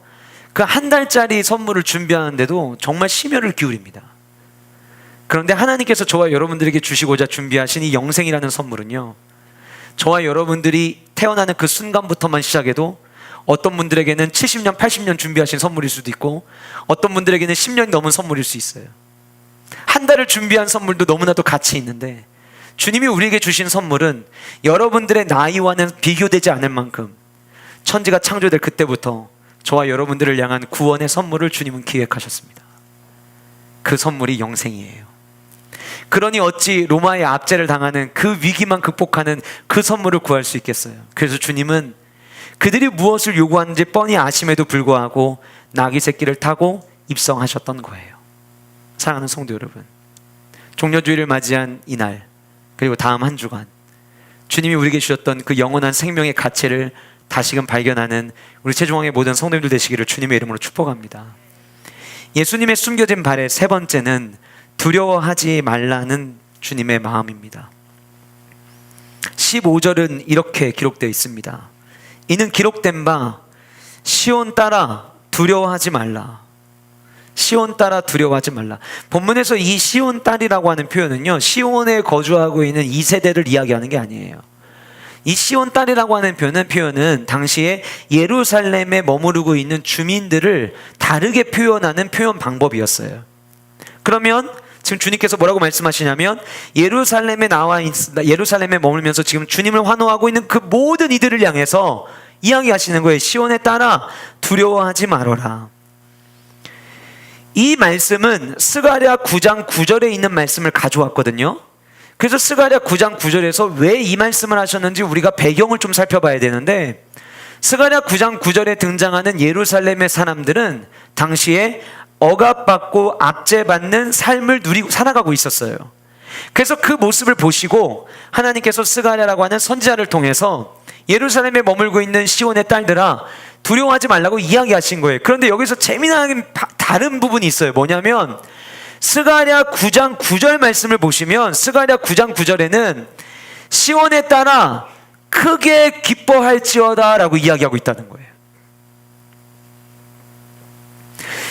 그 한 달짜리 선물을 준비하는데도 정말 심혈을 기울입니다. 그런데 하나님께서 저와 여러분들에게 주시고자 준비하신 이 영생이라는 선물은요, 저와 여러분들이 태어나는 그 순간부터만 시작해도 어떤 분들에게는 70년, 80년 준비하신 선물일 수도 있고, 어떤 분들에게는 10년이 넘은 선물일 수 있어요. 한 달을 준비한 선물도 너무나도 가치 있는데, 주님이 우리에게 주신 선물은 여러분들의 나이와는 비교되지 않을 만큼 천지가 창조될 그때부터 저와 여러분들을 향한 구원의 선물을 주님은 기획하셨습니다. 그 선물이 영생이에요. 그러니 어찌 로마의 압제를 당하는 그 위기만 극복하는 그 선물을 구할 수 있겠어요? 그래서 주님은 그들이 무엇을 요구하는지 뻔히 아심에도 불구하고 나귀 새끼를 타고 입성하셨던 거예요. 사랑하는 성도 여러분, 종려주의를 맞이한 이날, 그리고 다음 한 주간, 주님이 우리에게 주셨던 그 영원한 생명의 가치를 다시금 발견하는 우리 최종왕의 모든 성도님들 되시기를 주님의 이름으로 축복합니다. 예수님의 숨겨진 발의 세 번째는 두려워하지 말라는 주님의 마음입니다. 15절은 이렇게 기록되어 있습니다. 이는 기록된 바 시온 따라 두려워하지 말라. 시온 따라 두려워하지 말라. 본문에서 이 시온 딸이라고 하는 표현은요, 시온에 거주하고 있는 2세대를 이야기하는 게 아니에요. 이 시온 딸이라고 하는 표현은 당시에 예루살렘에 머무르고 있는 주민들을 다르게 표현하는 표현 방법이었어요. 그러면 지금 주님께서 뭐라고 말씀하시냐면, 예루살렘에 머물면서 지금 주님을 환호하고 있는 그 모든 이들을 향해서 이야기하시는 거예요. 시온에 따라 두려워하지 말아라. 이 말씀은 스가랴 9장 9절에 있는 말씀을 가져왔거든요. 그래서 스가랴 9장 9절에서 왜 이 말씀을 하셨는지 우리가 배경을 좀 살펴봐야 되는데, 스가랴 9장 9절에 등장하는 예루살렘의 사람들은 당시에 억압받고 압제받는 삶을 누리고 살아가고 있었어요. 그래서 그 모습을 보시고 하나님께서 스가랴라고 하는 선지자를 통해서 예루살렘에 머물고 있는 시온의 딸들아, 두려워하지 말라고 이야기하신 거예요. 그런데 여기서 재미난 다른 부분이 있어요. 뭐냐면 스가랴 9장 9절 말씀을 보시면, 스가랴 9장 9절에는 시온에 따라 크게 기뻐할지어다 라고 이야기하고 있다는 거예요.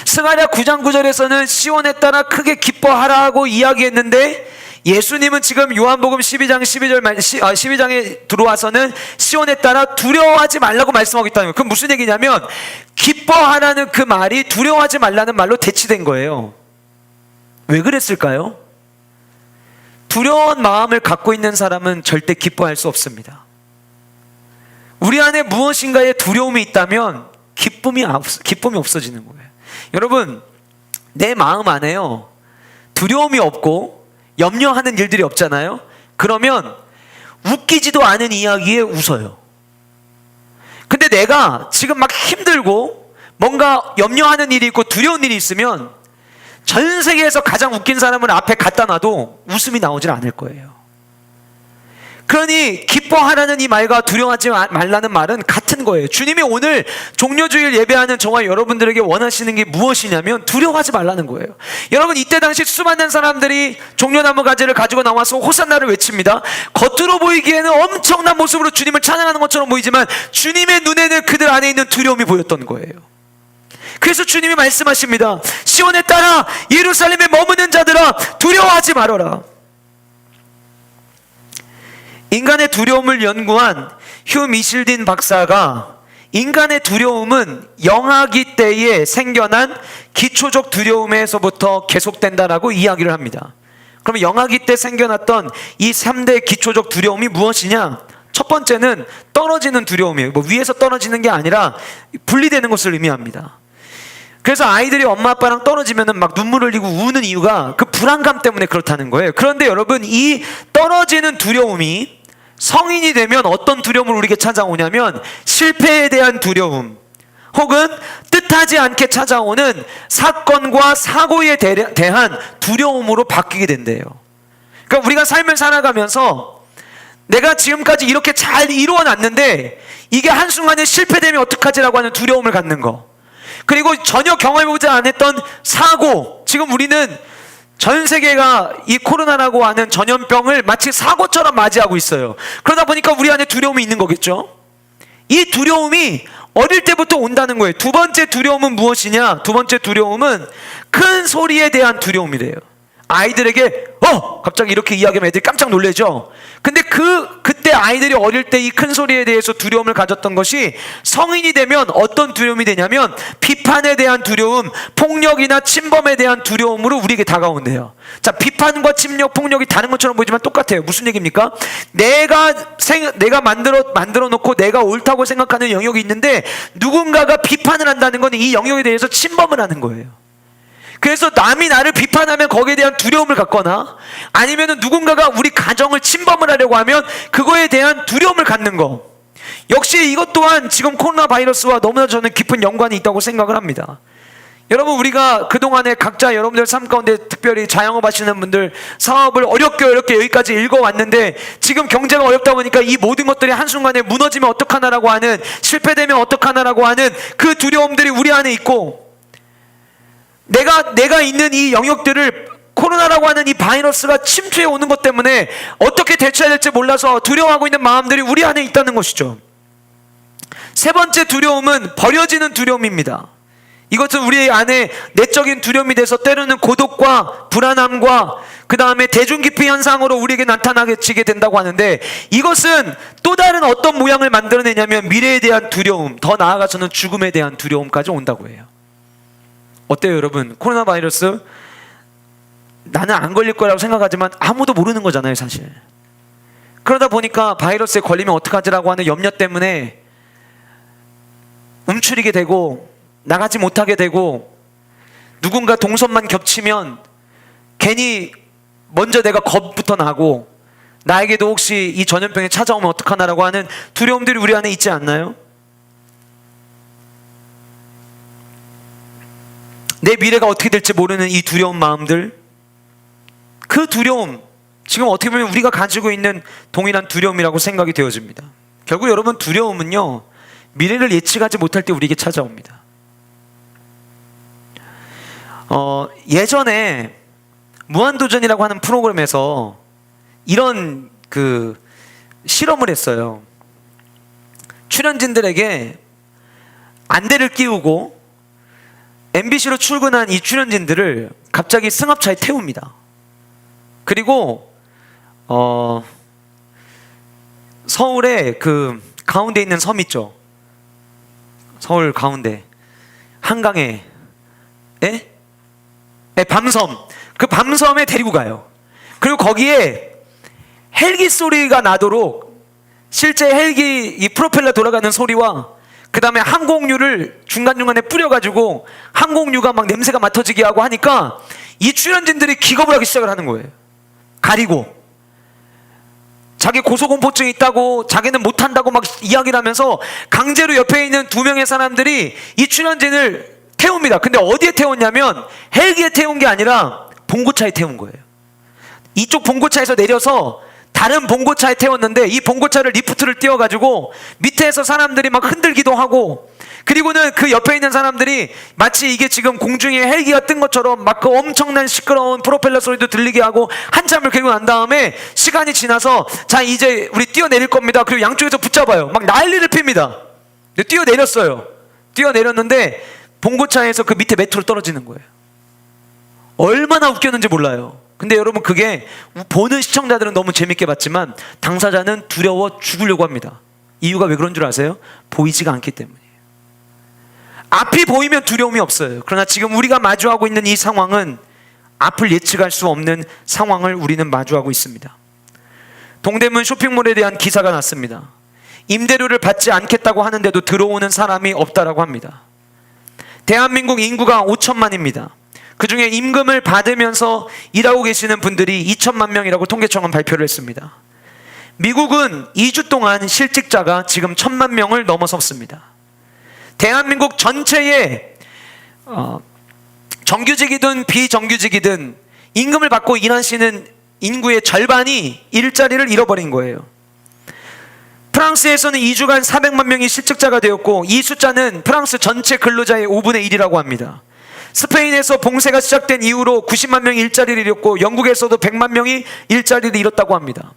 스가랴 9장 9절에서는 시온에 따라 크게 기뻐하라고 이야기했는데, 예수님은 지금 요한복음 12장에 들어와서는 시온에 따라 두려워하지 말라고 말씀하고 있다는 거예요. 그럼 무슨 얘기냐면, 기뻐하라는 그 말이 두려워하지 말라는 말로 대치된 거예요. 왜 그랬을까요? 두려운 마음을 갖고 있는 사람은 절대 기뻐할 수 없습니다. 우리 안에 무엇인가에 두려움이 있다면 기쁨이 없어지는 거예요. 여러분, 내 마음 안에요, 두려움이 없고 염려하는 일들이 없잖아요. 그러면 웃기지도 않은 이야기에 웃어요. 내가 지금 막 힘들고 뭔가 염려하는 일이 있고 두려운 일이 있으면 전 세계에서 가장 웃긴 사람을 앞에 갖다 놔도 웃음이 나오질 않을 거예요. 그러니 기뻐하라는 이 말과 두려워하지 말라는 말은 같은 거예요. 주님이 오늘 종려주일 예배하는 저와 여러분들에게 원하시는 게 무엇이냐면 두려워하지 말라는 거예요. 여러분, 이때 당시 수많은 사람들이 종려나무 가지를 가지고 나와서 호산나를 외칩니다. 겉으로 보이기에는 엄청난 모습으로 주님을 찬양하는 것처럼 보이지만 주님의 눈에는 그들 안에 있는 두려움이 보였던 거예요. 그래서 주님이 말씀하십니다. 시온에 따라 예루살렘에 머무는 자들아, 두려워하지 말아라. 인간의 두려움을 연구한 휴 미실딘 박사가 인간의 두려움은 영아기 때에 생겨난 기초적 두려움에서부터 계속된다라고 이야기를 합니다. 그러면 영아기 때 생겨났던 이 3대 기초적 두려움이 무엇이냐? 첫 번째는 떨어지는 두려움이에요. 뭐 위에서 떨어지는 게 아니라 분리되는 것을 의미합니다. 그래서 아이들이 엄마 아빠랑 떨어지면은 막 눈물을 흘리고 우는 이유가 그 불안감 때문에 그렇다는 거예요. 그런데 여러분, 이 떨어지는 두려움이 성인이 되면 어떤 두려움을 우리에게 찾아오냐면 실패에 대한 두려움, 혹은 뜻하지 않게 찾아오는 사건과 사고에 대한 두려움으로 바뀌게 된대요. 그러니까 우리가 삶을 살아가면서 내가 지금까지 이렇게 잘 이루어놨는데 이게 한순간에 실패되면 어떡하지라고 하는 두려움을 갖는 거, 그리고 전혀 경험해보지 않았던 사고, 지금 우리는 전 세계가 이 코로나라고 하는 전염병을 마치 사고처럼 맞이하고 있어요. 그러다 보니까 우리 안에 두려움이 있는 거겠죠. 이 두려움이 어릴 때부터 온다는 거예요. 두 번째 두려움은 무엇이냐? 두 번째 두려움은 큰 소리에 대한 두려움이래요. 아이들에게 갑자기 이렇게 이야기하면 애들이 깜짝 놀라죠. 근데 그때 아이들이 어릴 때 이 큰 소리에 대해서 두려움을 가졌던 것이 성인이 되면 어떤 두려움이 되냐면 비판에 대한 두려움, 폭력이나 침범에 대한 두려움으로 우리에게 다가온대요. 자, 비판과 침략, 폭력이 다른 것처럼 보이지만 똑같아요. 무슨 얘기입니까? 내가 만들어 놓고 내가 옳다고 생각하는 영역이 있는데 누군가가 비판을 한다는 건 이 영역에 대해서 침범을 하는 거예요. 그래서 남이 나를 비판하면 거기에 대한 두려움을 갖거나, 아니면 누군가가 우리 가정을 침범을 하려고 하면 그거에 대한 두려움을 갖는 거. 역시 이것 또한 지금 코로나 바이러스와 너무나 저는 깊은 연관이 있다고 생각을 합니다. 여러분, 우리가 그동안에 각자 여러분들 삶 가운데 특별히 자영업 하시는 분들 사업을 어렵게 여기까지 읽어왔는데 지금 경제가 어렵다 보니까 이 모든 것들이 한순간에 무너지면 어떡하나라고 하는, 실패되면 어떡하나라고 하는 그 두려움들이 우리 안에 있고, 내가 있는 이 영역들을 코로나라고 하는 이 바이러스가 침투해 오는 것 때문에 어떻게 대처해야 될지 몰라서 두려워하고 있는 마음들이 우리 안에 있다는 것이죠. 세 번째 두려움은 버려지는 두려움입니다. 이것은 우리 안에 내적인 두려움이 돼서 때로는 고독과 불안함과 그 다음에 대중기피 현상으로 우리에게 나타나게 된다고 하는데, 이것은 또 다른 어떤 모양을 만들어내냐면 미래에 대한 두려움, 더 나아가서는 죽음에 대한 두려움까지 온다고 해요. 어때요 여러분? 코로나 바이러스 나는 안 걸릴 거라고 생각하지만 아무도 모르는 거잖아요 사실. 그러다 보니까 바이러스에 걸리면 어떡하지라고 하는 염려 때문에 움츠리게 되고 나가지 못하게 되고, 누군가 동선만 겹치면 괜히 먼저 내가 겁부터 나고 나에게도 혹시 이 전염병이 찾아오면 어떡하나라고 하는 두려움들이 우리 안에 있지 않나요? 내 미래가 어떻게 될지 모르는 이 두려운 마음들, 그 두려움, 지금 어떻게 보면 우리가 가지고 있는 동일한 두려움이라고 생각이 되어집니다. 결국 여러분, 두려움은요 미래를 예측하지 못할 때 우리에게 찾아옵니다. 예전에 무한도전이라고 하는 프로그램에서 이런 실험을 했어요. 출연진들에게 안대를 끼우고 MBC로 출근한 이 출연진들을 갑자기 승합차에 태웁니다. 그리고 서울의 그 가운데 있는 섬 있죠. 서울 가운데 한강에 밤섬, 그 밤섬에 데리고 가요. 그리고 거기에 헬기 소리가 나도록 실제 헬기 이 프로펠러 돌아가는 소리와 그 다음에 항공유를 중간중간에 뿌려가지고 항공유가 막 냄새가 맡아지게 하고 하니까 이 출연진들이 기겁을 하기 시작을 하는 거예요. 가리고. 자기 고소공포증이 있다고 자기는 못한다고 막 이야기를 하면서 강제로 옆에 있는 두 명의 사람들이 이 출연진을 태웁니다. 근데 어디에 태웠냐면 헬기에 태운 게 아니라 봉고차에 태운 거예요. 이쪽 봉고차에서 내려서 다른 봉고차에 태웠는데 이 봉고차를 리프트를 띄워가지고 밑에서 사람들이 막 흔들기도 하고, 그리고는 그 옆에 있는 사람들이 마치 이게 지금 공중에 헬기가 뜬 것처럼 막 그 엄청난 시끄러운 프로펠러 소리도 들리게 하고 한참을 그리고 난 다음에 시간이 지나서 자 이제 우리 뛰어내릴 겁니다. 그리고 양쪽에서 붙잡아요. 막 난리를 핍니다. 뛰어내렸어요. 뛰어내렸는데 봉고차에서 그 밑에 메트로 떨어지는 거예요. 얼마나 웃겼는지 몰라요. 근데 여러분 그게 보는 시청자들은 너무 재밌게 봤지만 당사자는 두려워 죽으려고 합니다. 이유가 왜 그런 줄 아세요? 보이지가 않기 때문이에요. 앞이 보이면 두려움이 없어요. 그러나 지금 우리가 마주하고 있는 이 상황은 앞을 예측할 수 없는 상황을 우리는 마주하고 있습니다. 동대문 쇼핑몰에 대한 기사가 났습니다. 임대료를 받지 않겠다고 하는데도 들어오는 사람이 없다라고 합니다. 대한민국 인구가 5천만입니다. 그 중에 임금을 받으면서 일하고 계시는 분들이 2천만 명이라고 통계청은 발표를 했습니다. 미국은 2주 동안 실직자가 지금 1,000만 명을 넘어섰습니다. 대한민국 전체의 정규직이든 비정규직이든 임금을 받고 일하시는 인구의 절반이 일자리를 잃어버린 거예요. 프랑스에서는 2주간 400만 명이 실직자가 되었고 이 숫자는 프랑스 전체 근로자의 5분의 1이라고 합니다. 스페인에서 봉쇄가 시작된 이후로 90만 명이 일자리를 잃었고 영국에서도 100만 명이 일자리를 잃었다고 합니다.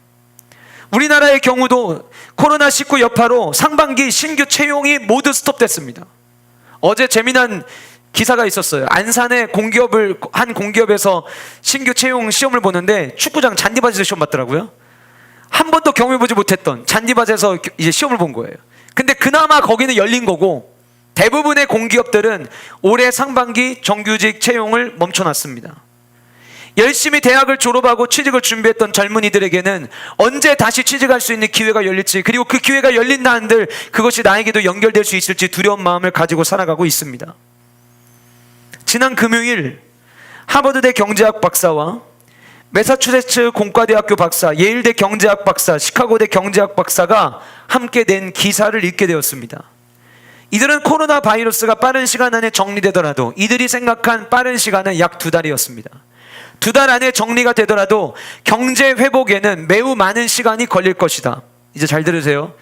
우리나라의 경우도 코로나19 여파로 상반기 신규 채용이 모두 스톱됐습니다. 어제 재미난 기사가 있었어요. 안산의 한 공기업에서 신규 채용 시험을 보는데 축구장 잔디밭에서 시험 봤더라고요. 한 번도 경험해보지 못했던 잔디밭에서 이제 시험을 본 거예요. 근데 그나마 거기는 열린 거고 대부분의 공기업들은 올해 상반기 정규직 채용을 멈춰놨습니다. 열심히 대학을 졸업하고 취직을 준비했던 젊은이들에게는 언제 다시 취직할 수 있는 기회가 열릴지, 그리고 그 기회가 열린다 한들 그것이 나에게도 연결될 수 있을지 두려운 마음을 가지고 살아가고 있습니다. 지난 금요일 하버드대 경제학 박사와 매사추세츠 공과대학교 박사, 예일대 경제학 박사, 시카고대 경제학 박사가 함께 낸 기사를 읽게 되었습니다. 이들은 코로나 바이러스가 빠른 시간 안에 정리되더라도 이들이 생각한 빠른 시간은 약 2달이었습니다. 2달 안에 정리가 되더라도 경제 회복에는 매우 많은 시간이 걸릴 것이다. 이제 잘 들으세요.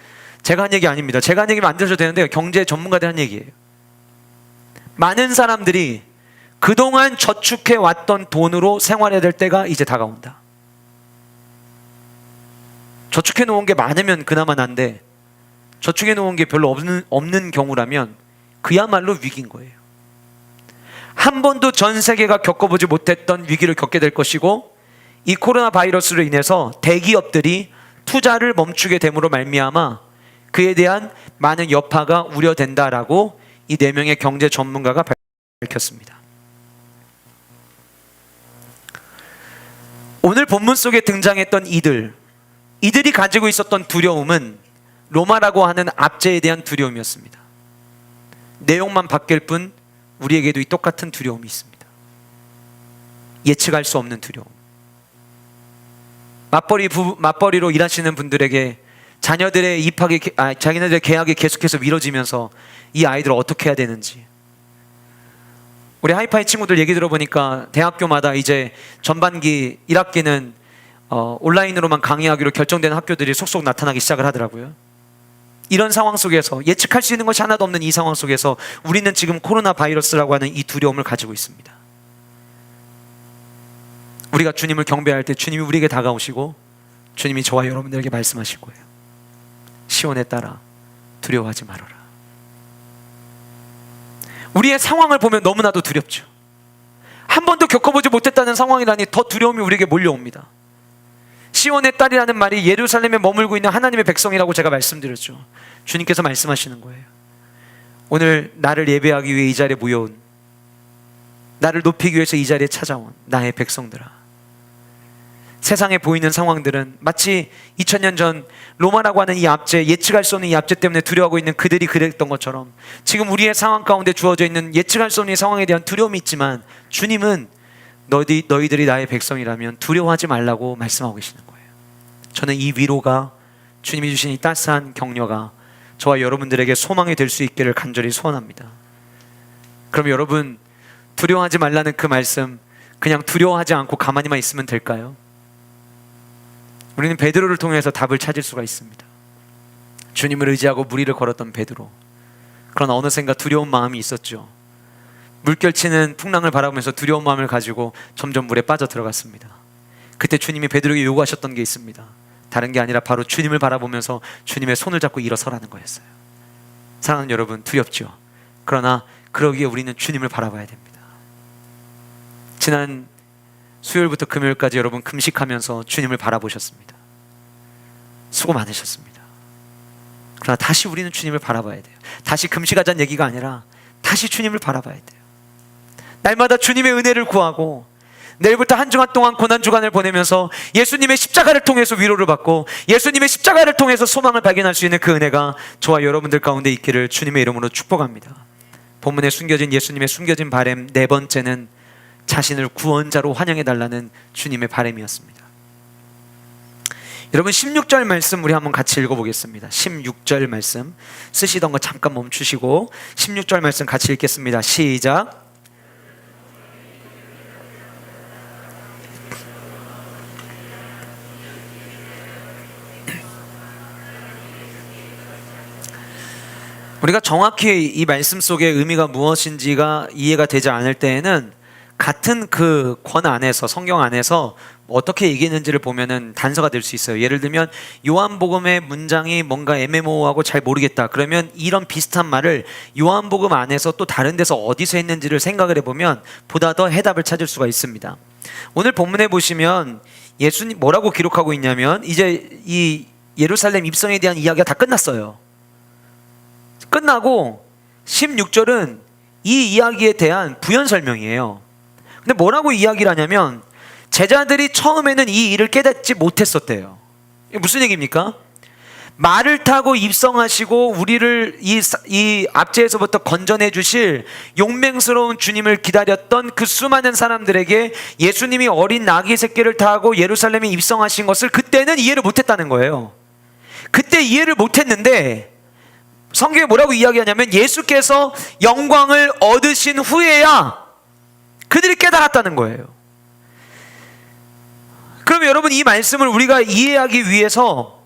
제가 한 얘기 아닙니다. 제가 한 얘기면 안 들으셔도 되는데 경제 전문가들 한 얘기예요. 많은 사람들이 그동안 저축해 왔던 돈으로 생활해야 될 때가 이제 다가온다. 저축해 놓은 게 많으면 그나마 난데 저축해 놓은 게 별로 없는 경우라면 그야말로 위기인 거예요. 한 번도 전 세계가 겪어보지 못했던 위기를 겪게 될 것이고, 이 코로나 바이러스로 인해서 대기업들이 투자를 멈추게 됨으로 말미암아 그에 대한 많은 여파가 우려된다라고 이 4명의 경제 전문가가 밝혔습니다. 오늘 본문 속에 등장했던 이들이 가지고 있었던 두려움은 로마라고 하는 압제에 대한 두려움이었습니다. 내용만 바뀔 뿐 우리에게도 이 똑같은 두려움이 있습니다. 예측할 수 없는 두려움. 맞벌이로 일하시는 분들에게 자녀들의 자기네들의 계약이 계속해서 미뤄지면서 이 아이들을 어떻게 해야 되는지. 우리 하이파이 친구들 얘기 들어보니까 대학교마다 이제 전반기 1학기는 온라인으로만 강의하기로 결정된 학교들이 속속 나타나기 시작을 하더라고요. 이런 상황 속에서, 예측할 수 있는 것이 하나도 없는 이 상황 속에서 우리는 지금 코로나 바이러스라고 하는 이 두려움을 가지고 있습니다. 우리가 주님을 경배할 때 주님이 우리에게 다가오시고 주님이 저와 여러분들에게 말씀하실 거예요. 시온에 따라 두려워하지 말아라. 우리의 상황을 보면 너무나도 두렵죠. 한 번도 겪어보지 못했다는 상황이라니 더 두려움이 우리에게 몰려옵니다. 시온의 딸이라는 말이 예루살렘에 머물고 있는 하나님의 백성이라고 제가 말씀드렸죠. 주님께서 말씀하시는 거예요. 오늘 나를 예배하기 위해 이 자리에 모여온, 나를 높이기 위해서 이 자리에 찾아온 나의 백성들아, 세상에 보이는 상황들은 마치 2000년 전 로마라고 하는 이 압제, 예측할 수 없는 이 압제 때문에 두려워하고 있는 그들이 그랬던 것처럼 지금 우리의 상황 가운데 주어져 있는 예측할 수 없는 이 상황에 대한 두려움이 있지만 주님은 너희들이 나의 백성이라면 두려워하지 말라고 말씀하고 계시는 거예요. 저는 이 위로가, 주님이 주신 이 따스한 격려가 저와 여러분들에게 소망이 될 수 있기를 간절히 소원합니다. 그럼 여러분, 두려워하지 말라는 그 말씀 그냥 두려워하지 않고 가만히만 있으면 될까요? 우리는 베드로를 통해서 답을 찾을 수가 있습니다. 주님을 의지하고 무리를 걸었던 베드로, 그러나 어느샌가 두려운 마음이 있었죠. 물결치는 풍랑을 바라보면서 두려운 마음을 가지고 점점 물에 빠져 들어갔습니다. 그때 주님이 베드로에게 요구하셨던 게 있습니다. 다른 게 아니라 바로 주님을 바라보면서 주님의 손을 잡고 일어서라는 거였어요. 사랑하는 여러분, 두렵죠? 그러나 그러기에 우리는 주님을 바라봐야 됩니다. 지난 수요일부터 금요일까지 여러분 금식하면서 주님을 바라보셨습니다. 수고 많으셨습니다. 그러나 다시 우리는 주님을 바라봐야 돼요. 다시 금식하자는 얘기가 아니라 다시 주님을 바라봐야 돼요. 날마다 주님의 은혜를 구하고 내일부터 한 주간 동안 고난주간을 보내면서 예수님의 십자가를 통해서 위로를 받고 예수님의 십자가를 통해서 소망을 발견할 수 있는 그 은혜가 저와 여러분들 가운데 있기를 주님의 이름으로 축복합니다. 본문에 숨겨진 예수님의 숨겨진 바람 네 번째는 자신을 구원자로 환영해달라는 주님의 바람이었습니다. 여러분, 16절 말씀 우리 한번 같이 읽어보겠습니다. 16절 말씀 쓰시던 거 잠깐 멈추시고 16절 말씀 같이 읽겠습니다. 시작. 우리가 정확히 이 말씀 속의 의미가 무엇인지가 이해가 되지 않을 때에는 같은 그 권 안에서, 성경 안에서 어떻게 얘기했는지를 보면은 단서가 될 수 있어요. 예를 들면 요한복음의 문장이 뭔가 애매모호하고 잘 모르겠다, 그러면 이런 비슷한 말을 요한복음 안에서 또 다른 데서 어디서 했는지를 생각을 해보면 보다 더 해답을 찾을 수가 있습니다. 오늘 본문에 보시면 예수님 뭐라고 기록하고 있냐면, 이제 이 예루살렘 입성에 대한 이야기가 다 끝났어요. 끝나고 16절은 이 이야기에 대한 부연 설명이에요. 근데 뭐라고 이야기를 하냐면, 제자들이 처음에는 이 일을 깨닫지 못했었대요. 이게 무슨 얘기입니까? 말을 타고 입성하시고 우리를 이 압제에서부터 건져내 주실 용맹스러운 주님을 기다렸던 그 수많은 사람들에게 예수님이 어린 나귀 새끼를 타고 예루살렘에 입성하신 것을 그때는 이해를 못했다는 거예요. 그때 이해를 못했는데 성경에 뭐라고 이야기하냐면, 예수께서 영광을 얻으신 후에야 그들이 깨달았다는 거예요. 그럼 여러분, 이 말씀을 우리가 이해하기 위해서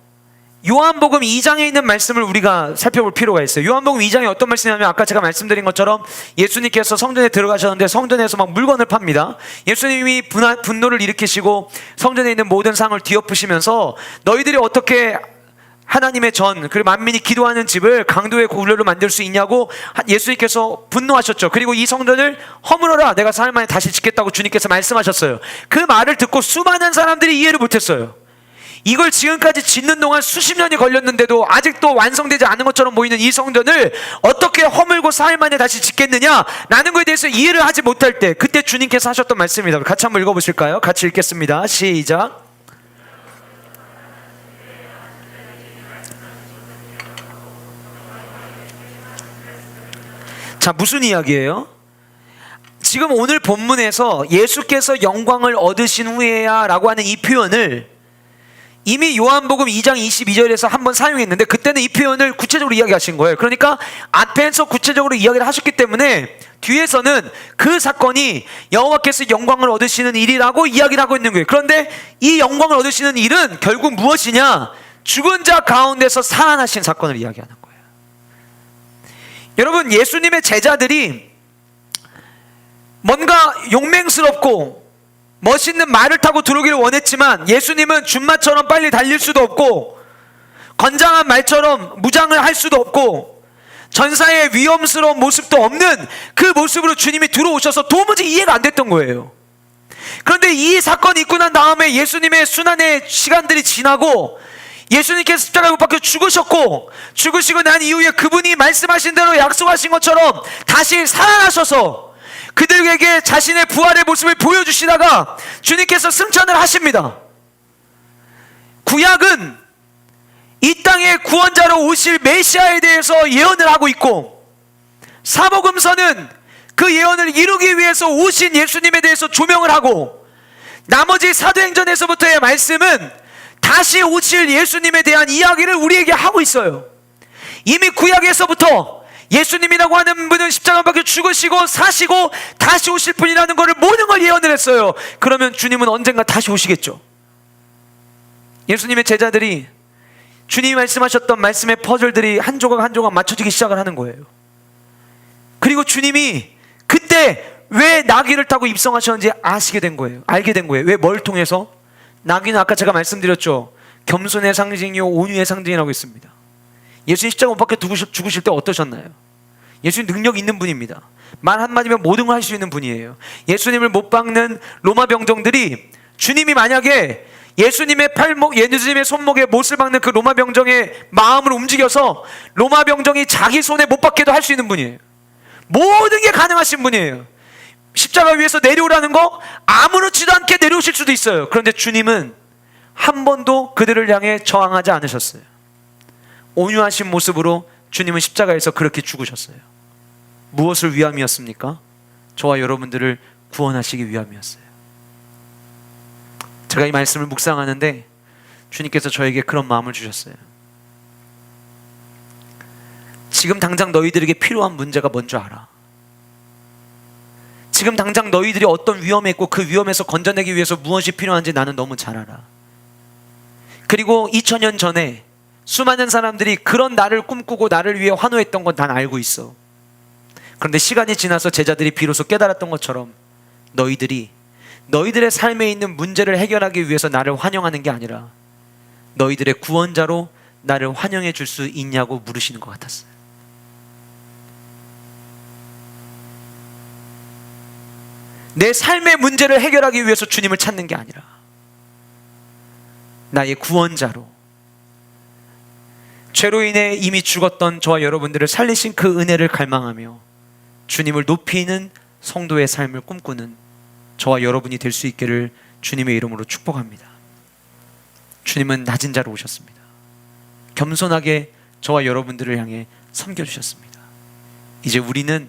요한복음 2장에 있는 말씀을 우리가 살펴볼 필요가 있어요. 요한복음 2장에 어떤 말씀이냐면, 아까 제가 말씀드린 것처럼 예수님께서 성전에 들어가셨는데 성전에서 막 물건을 팝니다. 예수님이 분노를 일으키시고 성전에 있는 모든 상을 뒤엎으시면서 너희들이 어떻게 하나님의 전, 그리고 만민이 기도하는 집을 강도의 굴레로 만들 수 있냐고 예수님께서 분노하셨죠. 그리고 이 성전을 허물어라, 내가 사흘 만에 다시 짓겠다고 주님께서 말씀하셨어요. 그 말을 듣고 수많은 사람들이 이해를 못했어요. 이걸 지금까지 짓는 동안 수십 년이 걸렸는데도 아직도 완성되지 않은 것처럼 보이는 이 성전을 어떻게 허물고 사흘 만에 다시 짓겠느냐, 라는 것에 대해서 이해를 하지 못할 때, 그때 주님께서 하셨던 말씀입니다. 같이 한번 읽어보실까요? 같이 읽겠습니다. 시작. 자, 무슨 이야기예요? 지금 오늘 본문에서 예수께서 영광을 얻으신 후에야 라고 하는 이 표현을 이미 요한복음 2장 22절에서 한번 사용했는데, 그때는 이 표현을 구체적으로 이야기하신 거예요. 그러니까 앞에서 구체적으로 이야기를 하셨기 때문에 뒤에서는 그 사건이 여호와께서 영광을 얻으시는 일이라고 이야기를 하고 있는 거예요. 그런데 이 영광을 얻으시는 일은 결국 무엇이냐? 죽은 자 가운데서 살아나신 사건을 이야기하는 거예요. 여러분, 예수님의 제자들이 뭔가 용맹스럽고 멋있는 말을 타고 들어오기를 원했지만, 예수님은 준마처럼 빨리 달릴 수도 없고 건장한 말처럼 무장을 할 수도 없고 전사의 위험스러운 모습도 없는 그 모습으로 주님이 들어오셔서 도무지 이해가 안 됐던 거예요. 그런데 이 사건이 있고 난 다음에 예수님의 순환의 시간들이 지나고 예수님께서 십자가에 못 박혀 죽으시고 난 이후에 그분이 말씀하신 대로 약속하신 것처럼 다시 살아나셔서 그들에게 자신의 부활의 모습을 보여주시다가 주님께서 승천을 하십니다. 구약은 이 땅에 구원자로 오실 메시아에 대해서 예언을 하고 있고, 사복음서는 그 예언을 이루기 위해서 오신 예수님에 대해서 조명을 하고, 나머지 사도행전에서부터의 말씀은 다시 오실 예수님에 대한 이야기를 우리에게 하고 있어요. 이미 구약에서부터 예수님이라고 하는 분은 십자가 밖에 죽으시고 사시고 다시 오실 분이라는 것을 모든 걸 예언을 했어요. 그러면 주님은 언젠가 다시 오시겠죠. 예수님의 제자들이 주님이 말씀하셨던 말씀의 퍼즐들이 한 조각 한 조각 맞춰지기 시작을 하는 거예요. 그리고 주님이 그때 왜 나귀를 타고 입성하셨는지 알게 된 거예요. 왜? 뭘 통해서? 나귀는 아까 제가 말씀드렸죠. 겸손의 상징이요 온유의 상징이라고 했습니다. 예수님 십자가 못 박혀 죽으실 때 어떠셨나요? 예수님 능력 있는 분입니다. 말 한마디면 모든 걸 할 수 있는 분이에요. 예수님을 못 박는 로마 병정들이 주님이 만약에 예수님의 팔목, 예수님의 손목에 못을 박는 그 로마 병정의 마음을 움직여서 로마 병정이 자기 손에 못 박혀도 할 수 있는 분이에요. 모든 게 가능하신 분이에요. 십자가 위에서 내려오라는 거 아무렇지도 않게 내려오실 수도 있어요. 그런데 주님은 한 번도 그들을 향해 저항하지 않으셨어요. 온유하신 모습으로 주님은 십자가에서 그렇게 죽으셨어요. 무엇을 위함이었습니까? 저와 여러분들을 구원하시기 위함이었어요. 제가 이 말씀을 묵상하는데 주님께서 저에게 그런 마음을 주셨어요. 지금 당장 너희들에게 필요한 문제가 뭔지 알아. 지금 당장 너희들이 어떤 위험에 있고 그 위험에서 건져내기 위해서 무엇이 필요한지 나는 너무 잘 알아. 그리고 2000년 전에 수많은 사람들이 그런 나를 꿈꾸고 나를 위해 환호했던 건 난 알고 있어. 그런데 시간이 지나서 제자들이 비로소 깨달았던 것처럼 너희들의 삶에 있는 문제를 해결하기 위해서 나를 환영하는 게 아니라 너희들의 구원자로 나를 환영해 줄 수 있냐고 물으시는 것 같았어요. 내 삶의 문제를 해결하기 위해서 주님을 찾는 게 아니라 나의 구원자로 죄로 인해 이미 죽었던 저와 여러분들을 살리신 그 은혜를 갈망하며 주님을 높이는 성도의 삶을 꿈꾸는 저와 여러분이 될 수 있기를 주님의 이름으로 축복합니다. 주님은 낮은 자로 오셨습니다. 겸손하게 저와 여러분들을 향해 섬겨주셨습니다. 이제 우리는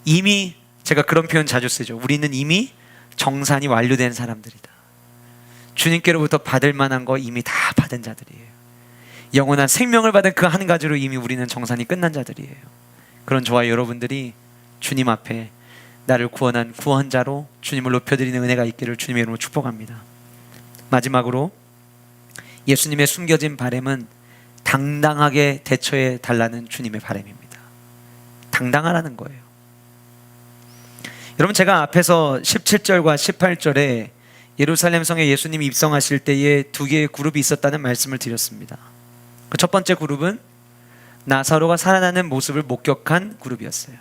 이미, 제가 그런 표현 자주 쓰죠. 우리는 이미 정산이 완료된 사람들이다. 주님께로부터 받을 만한 거 이미 다 받은 자들이에요. 영원한 생명을 받은 그 한 가지로 이미 우리는 정산이 끝난 자들이에요. 그런 저와 여러분들이 주님 앞에 나를 구원한 구원자로 주님을 높여드리는 은혜가 있기를 주님의 이름으로 축복합니다. 마지막으로 예수님의 숨겨진 바람은 당당하게 대처해 달라는 주님의 바람입니다. 당당하라는 거예요. 여러분, 제가 앞에서 17절과 18절에 예루살렘 성에 예수님이 입성하실 때에 두 개의 그룹이 있었다는 말씀을 드렸습니다. 그 첫 번째 그룹은 나사로가 살아나는 모습을 목격한 그룹이었어요.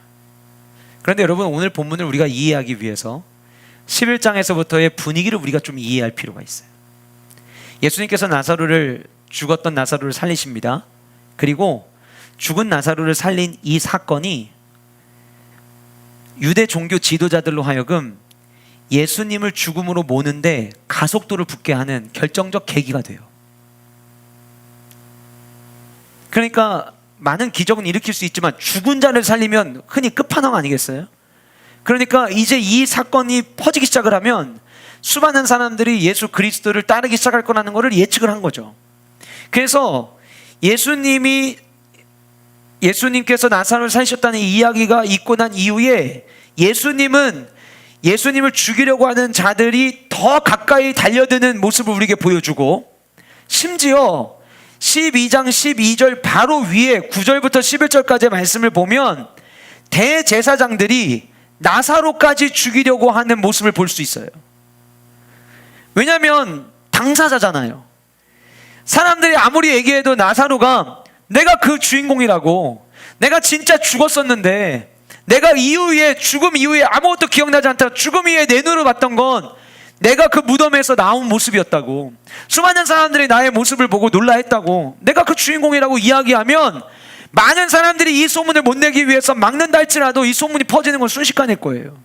그런데 여러분, 오늘 본문을 우리가 이해하기 위해서 11장에서부터의 분위기를 우리가 좀 이해할 필요가 있어요. 예수님께서 죽었던 나사로를 살리십니다. 그리고 죽은 나사로를 살린 이 사건이 유대 종교 지도자들로 하여금 예수님을 죽음으로 모는데 가속도를 붙게 하는 결정적 계기가 돼요. 그러니까 많은 기적은 일으킬 수 있지만 죽은 자를 살리면 흔히 끝판왕 아니겠어요? 그러니까 이제 이 사건이 퍼지기 시작을 하면 수많은 사람들이 예수 그리스도를 따르기 시작할 거라는 것을 예측을 한 거죠. 그래서 예수님께서 나사로를 살리셨다는 이야기가 있고 난 이후에 예수님을 죽이려고 하는 자들이 더 가까이 달려드는 모습을 우리에게 보여주고, 심지어 12장 12절 바로 위에 9절부터 11절까지의 말씀을 보면 대제사장들이 나사로까지 죽이려고 하는 모습을 볼 수 있어요. 왜냐하면 당사자잖아요. 사람들이 아무리 얘기해도 나사로가 내가 그 주인공이라고, 내가 진짜 죽었었는데 내가 죽음 이후에 아무것도 기억나지 않다, 죽음 이후에 내 눈으로 봤던 건 내가 그 무덤에서 나온 모습이었다고, 수많은 사람들이 나의 모습을 보고 놀라했다고, 내가 그 주인공이라고 이야기하면 많은 사람들이 이 소문을 못 내기 위해서 막는다 할지라도 이 소문이 퍼지는 건 순식간일 거예요.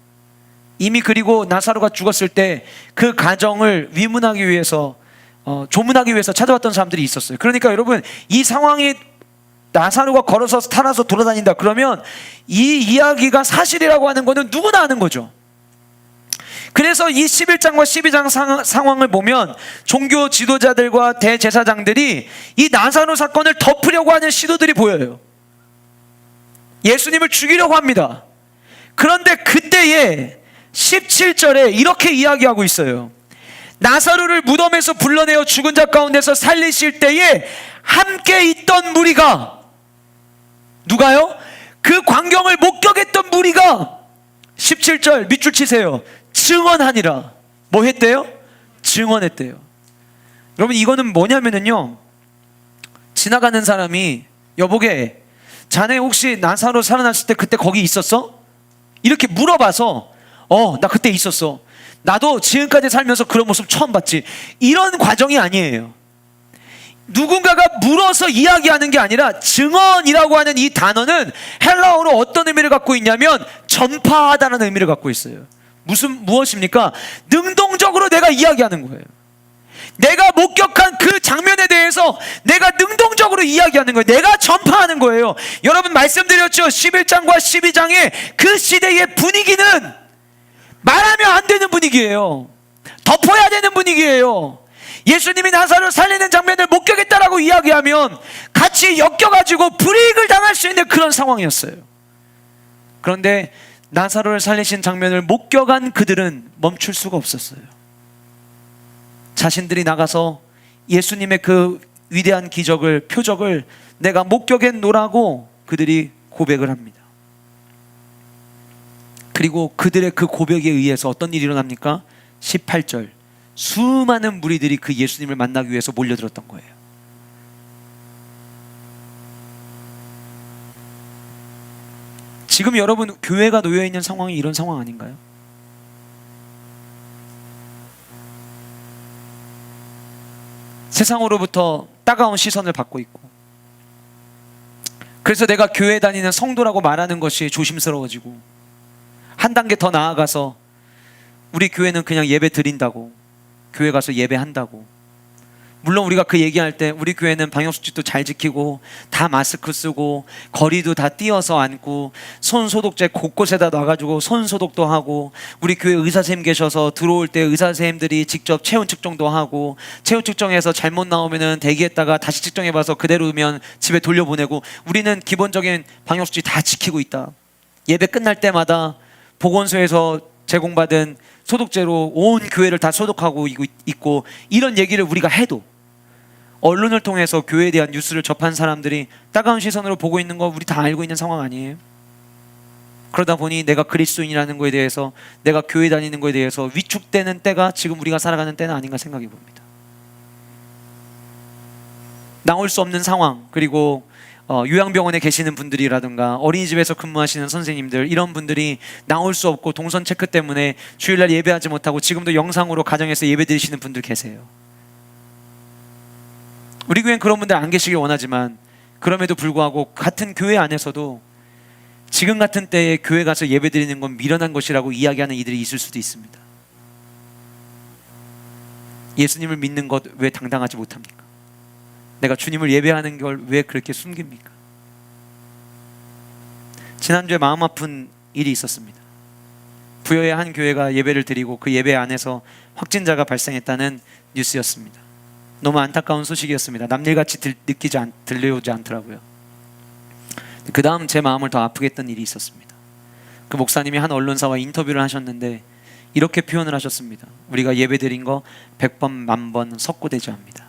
이미 그리고 나사로가 죽었을 때 그 가정을 위문하기 위해서 조문하기 위해서 찾아왔던 사람들이 있었어요. 그러니까 여러분, 이 상황이 나사로가 걸어서 타라서 돌아다닌다 그러면 이 이야기가 사실이라고 하는 것은 누구나 아는 거죠. 그래서 이 11장과 12장 상황을 보면 종교 지도자들과 대제사장들이 이 나사로 사건을 덮으려고 하는 시도들이 보여요. 예수님을 죽이려고 합니다. 그런데 그때에 17절에 이렇게 이야기하고 있어요. 나사로를 무덤에서 불러내어 죽은 자 가운데서 살리실 때에 함께 있던 무리가, 누가요? 그 광경을 목격했던 무리가 17절 밑줄 치세요. 증언하니라. 뭐 했대요? 증언했대요. 여러분, 이거는 뭐냐면요, 지나가는 사람이 여보게, 자네 혹시 나사로 살아났을 때 그때 거기 있었어? 이렇게 물어봐서 나 그때 있었어. 나도 지금까지 살면서 그런 모습 처음 봤지. 이런 과정이 아니에요. 누군가가 물어서 이야기하는 게 아니라 증언이라고 하는 이 단어는 헬라어로 어떤 의미를 갖고 있냐면 전파하다는 의미를 갖고 있어요. 무엇입니까? 능동적으로 내가 이야기하는 거예요. 내가 목격한 그 장면에 대해서 내가 능동적으로 이야기하는 거예요. 내가 전파하는 거예요. 여러분, 말씀드렸죠. 11장과 12장의 그 시대의 분위기는 말하면 안 되는 분위기예요. 덮어야 되는 분위기예요. 예수님이 나사로를 살리는 장면을 목격했다라고 이야기하면 같이 엮여가지고 불이익을 당할 수 있는 그런 상황이었어요. 그런데 나사로를 살리신 장면을 목격한 그들은 멈출 수가 없었어요. 자신들이 나가서 예수님의 그 위대한 기적을, 표적을 내가 목격했노라고 그들이 고백을 합니다. 그리고 그들의 그 고백에 의해서 어떤 일이 일어납니까? 18절, 수많은 무리들이 그 예수님을 만나기 위해서 몰려들었던 거예요. 지금 여러분, 교회가 놓여있는 상황이 이런 상황 아닌가요? 세상으로부터 따가운 시선을 받고 있고, 그래서 내가 교회 다니는 성도라고 말하는 것이 조심스러워지고, 한 단계 더 나아가서 우리 교회는 그냥 예배 드린다고, 교회 가서 예배한다고. 물론 우리가 그 얘기할 때 우리 교회는 방역수칙도 잘 지키고 다 마스크 쓰고 거리도 다 띄어서 앉고 손소독제 곳곳에다 놔가지고 손소독도 하고, 우리 교회 의사선생님 계셔서 들어올 때 의사선생님들이 직접 체온 측정도 하고, 체온 측정해서 잘못 나오면은 대기했다가 다시 측정해봐서 그대로 오면 집에 돌려보내고, 우리는 기본적인 방역수칙 다 지키고 있다. 예배 끝날 때마다 보건소에서 제공받은 소독제로 온 교회를 다 소독하고 있고, 이런 얘기를 우리가 해도 언론을 통해서 교회에 대한 뉴스를 접한 사람들이 따가운 시선으로 보고 있는 거 우리 다 알고 있는 상황 아니에요? 그러다 보니 내가 그리스도인이라는 거에 대해서, 내가 교회 다니는 거에 대해서 위축되는 때가 지금 우리가 살아가는 때는 아닌가 생각해 봅니다. 나올 수 없는 상황, 그리고 요양병원에 계시는 분들이라든가 어린이집에서 근무하시는 선생님들, 이런 분들이 나올 수 없고 동선 체크 때문에 주일날 예배하지 못하고 지금도 영상으로 가정에서 예배 드리시는 분들 계세요. 우리 교회는 그런 분들 안 계시길 원하지만, 그럼에도 불구하고 같은 교회 안에서도 지금 같은 때에 교회 가서 예배 드리는 건 미련한 것이라고 이야기하는 이들이 있을 수도 있습니다. 예수님을 믿는 것 왜 당당하지 못합니까? 내가 주님을 예배하는 걸 왜 그렇게 숨깁니까? 지난주에 마음 아픈 일이 있었습니다. 부여의 한 교회가 예배를 드리고 그 예배 안에서 확진자가 발생했다는 뉴스였습니다. 너무 안타까운 소식이었습니다. 남일같이 들려오지 않더라고요. 그 다음 제 마음을 더 아프게 했던 일이 있었습니다. 그 목사님이 한 언론사와 인터뷰를 하셨는데 이렇게 표현을 하셨습니다. 우리가 예배 드린 거 100번, 1000번 석고대죄합니다.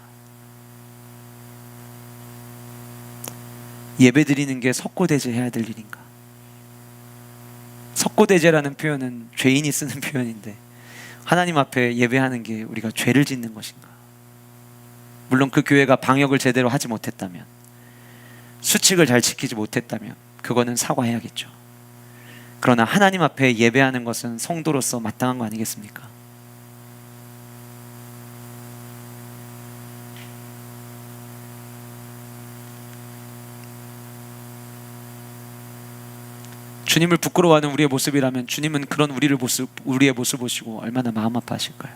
예배 드리는 게 석고대죄 해야 될 일인가? 석고대죄라는 표현은 죄인이 쓰는 표현인데, 하나님 앞에 예배하는 게 우리가 죄를 짓는 것인가? 물론 그 교회가 방역을 제대로 하지 못했다면, 수칙을 잘 지키지 못했다면 그거는 사과해야겠죠. 그러나 하나님 앞에 예배하는 것은 성도로서 마땅한 거 아니겠습니까? 주님을 부끄러워하는 우리의 모습이라면 주님은 그런 우리의 모습 보시고 얼마나 마음 아파하실까요?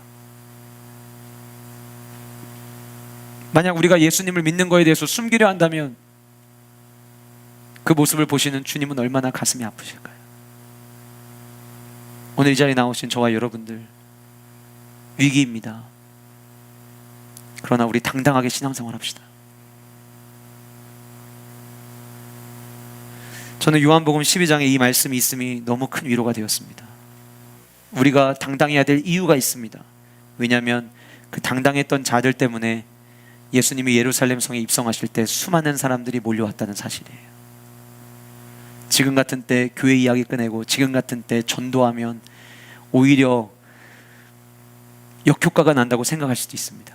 만약 우리가 예수님을 믿는 거에 대해서 숨기려 한다면 그 모습을 보시는 주님은 얼마나 가슴이 아프실까요? 오늘 이 자리에 나오신 저와 여러분들 위기입니다. 그러나 우리 당당하게 신앙생활 합시다. 저는 요한복음 12장에 이 말씀이 있음이 너무 큰 위로가 되었습니다. 우리가 당당해야 될 이유가 있습니다. 왜냐하면 그 당당했던 자들 때문에 예수님이 예루살렘 성에 입성하실 때 수많은 사람들이 몰려왔다는 사실이에요. 지금 같은 때 교회 이야기 꺼내고 지금 같은 때 전도하면 오히려 역효과가 난다고 생각할 수도 있습니다.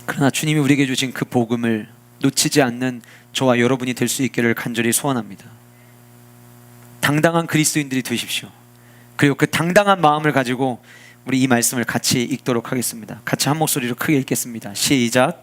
그러나 주님이 우리에게 주신 그 복음을 놓치지 않는 저와 여러분이 될 수 있기를 간절히 소원합니다. 당당한 그리스도인들이 되십시오. 그리고 그 당당한 마음을 가지고 우리 이 말씀을 같이 읽도록 하겠습니다. 같이 한 목소리로 크게 읽겠습니다. 시작.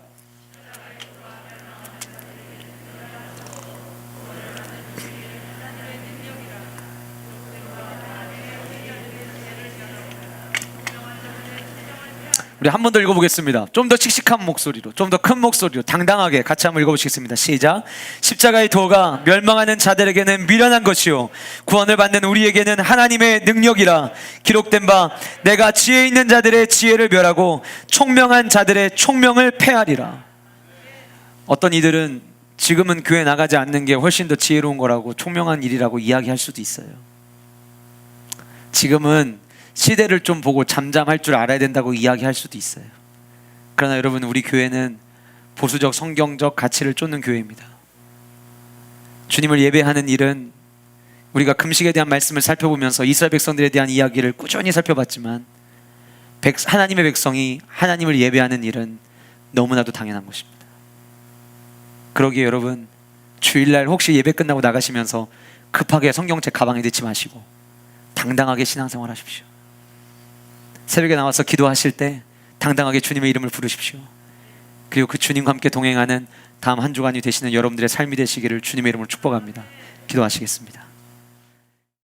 우리 한 번 더 읽어보겠습니다. 좀 더 씩씩한 목소리로, 좀 더 큰 목소리로 당당하게 같이 한번 읽어보시겠습니다. 시작. 십자가의 도가 멸망하는 자들에게는 미련한 것이요 구원을 받는 우리에게는 하나님의 능력이라. 기록된 바 내가 지혜 있는 자들의 지혜를 멸하고 총명한 자들의 총명을 패하리라. 어떤 이들은 지금은 교회 나가지 않는 게 훨씬 더 지혜로운 거라고 총명한 일이라고 이야기할 수도 있어요. 지금은 시대를 좀 보고 잠잠할 줄 알아야 된다고 이야기할 수도 있어요. 그러나 여러분, 우리 교회는 보수적 성경적 가치를 쫓는 교회입니다. 주님을 예배하는 일은 우리가 금식에 대한 말씀을 살펴보면서 이스라엘 백성들에 대한 이야기를 꾸준히 살펴봤지만 하나님의 백성이 하나님을 예배하는 일은 너무나도 당연한 것입니다. 그러기에 여러분, 주일날 혹시 예배 끝나고 나가시면서 급하게 성경책 가방에 넣지 마시고 당당하게 신앙생활 하십시오. 새벽에 나와서 기도하실 때 당당하게 주님의 이름을 부르십시오. 그리고 그 주님과 함께 동행하는 다음 한 주간이 되시는 여러분들의 삶이 되시기를 주님의 이름으로 축복합니다. 기도하시겠습니다.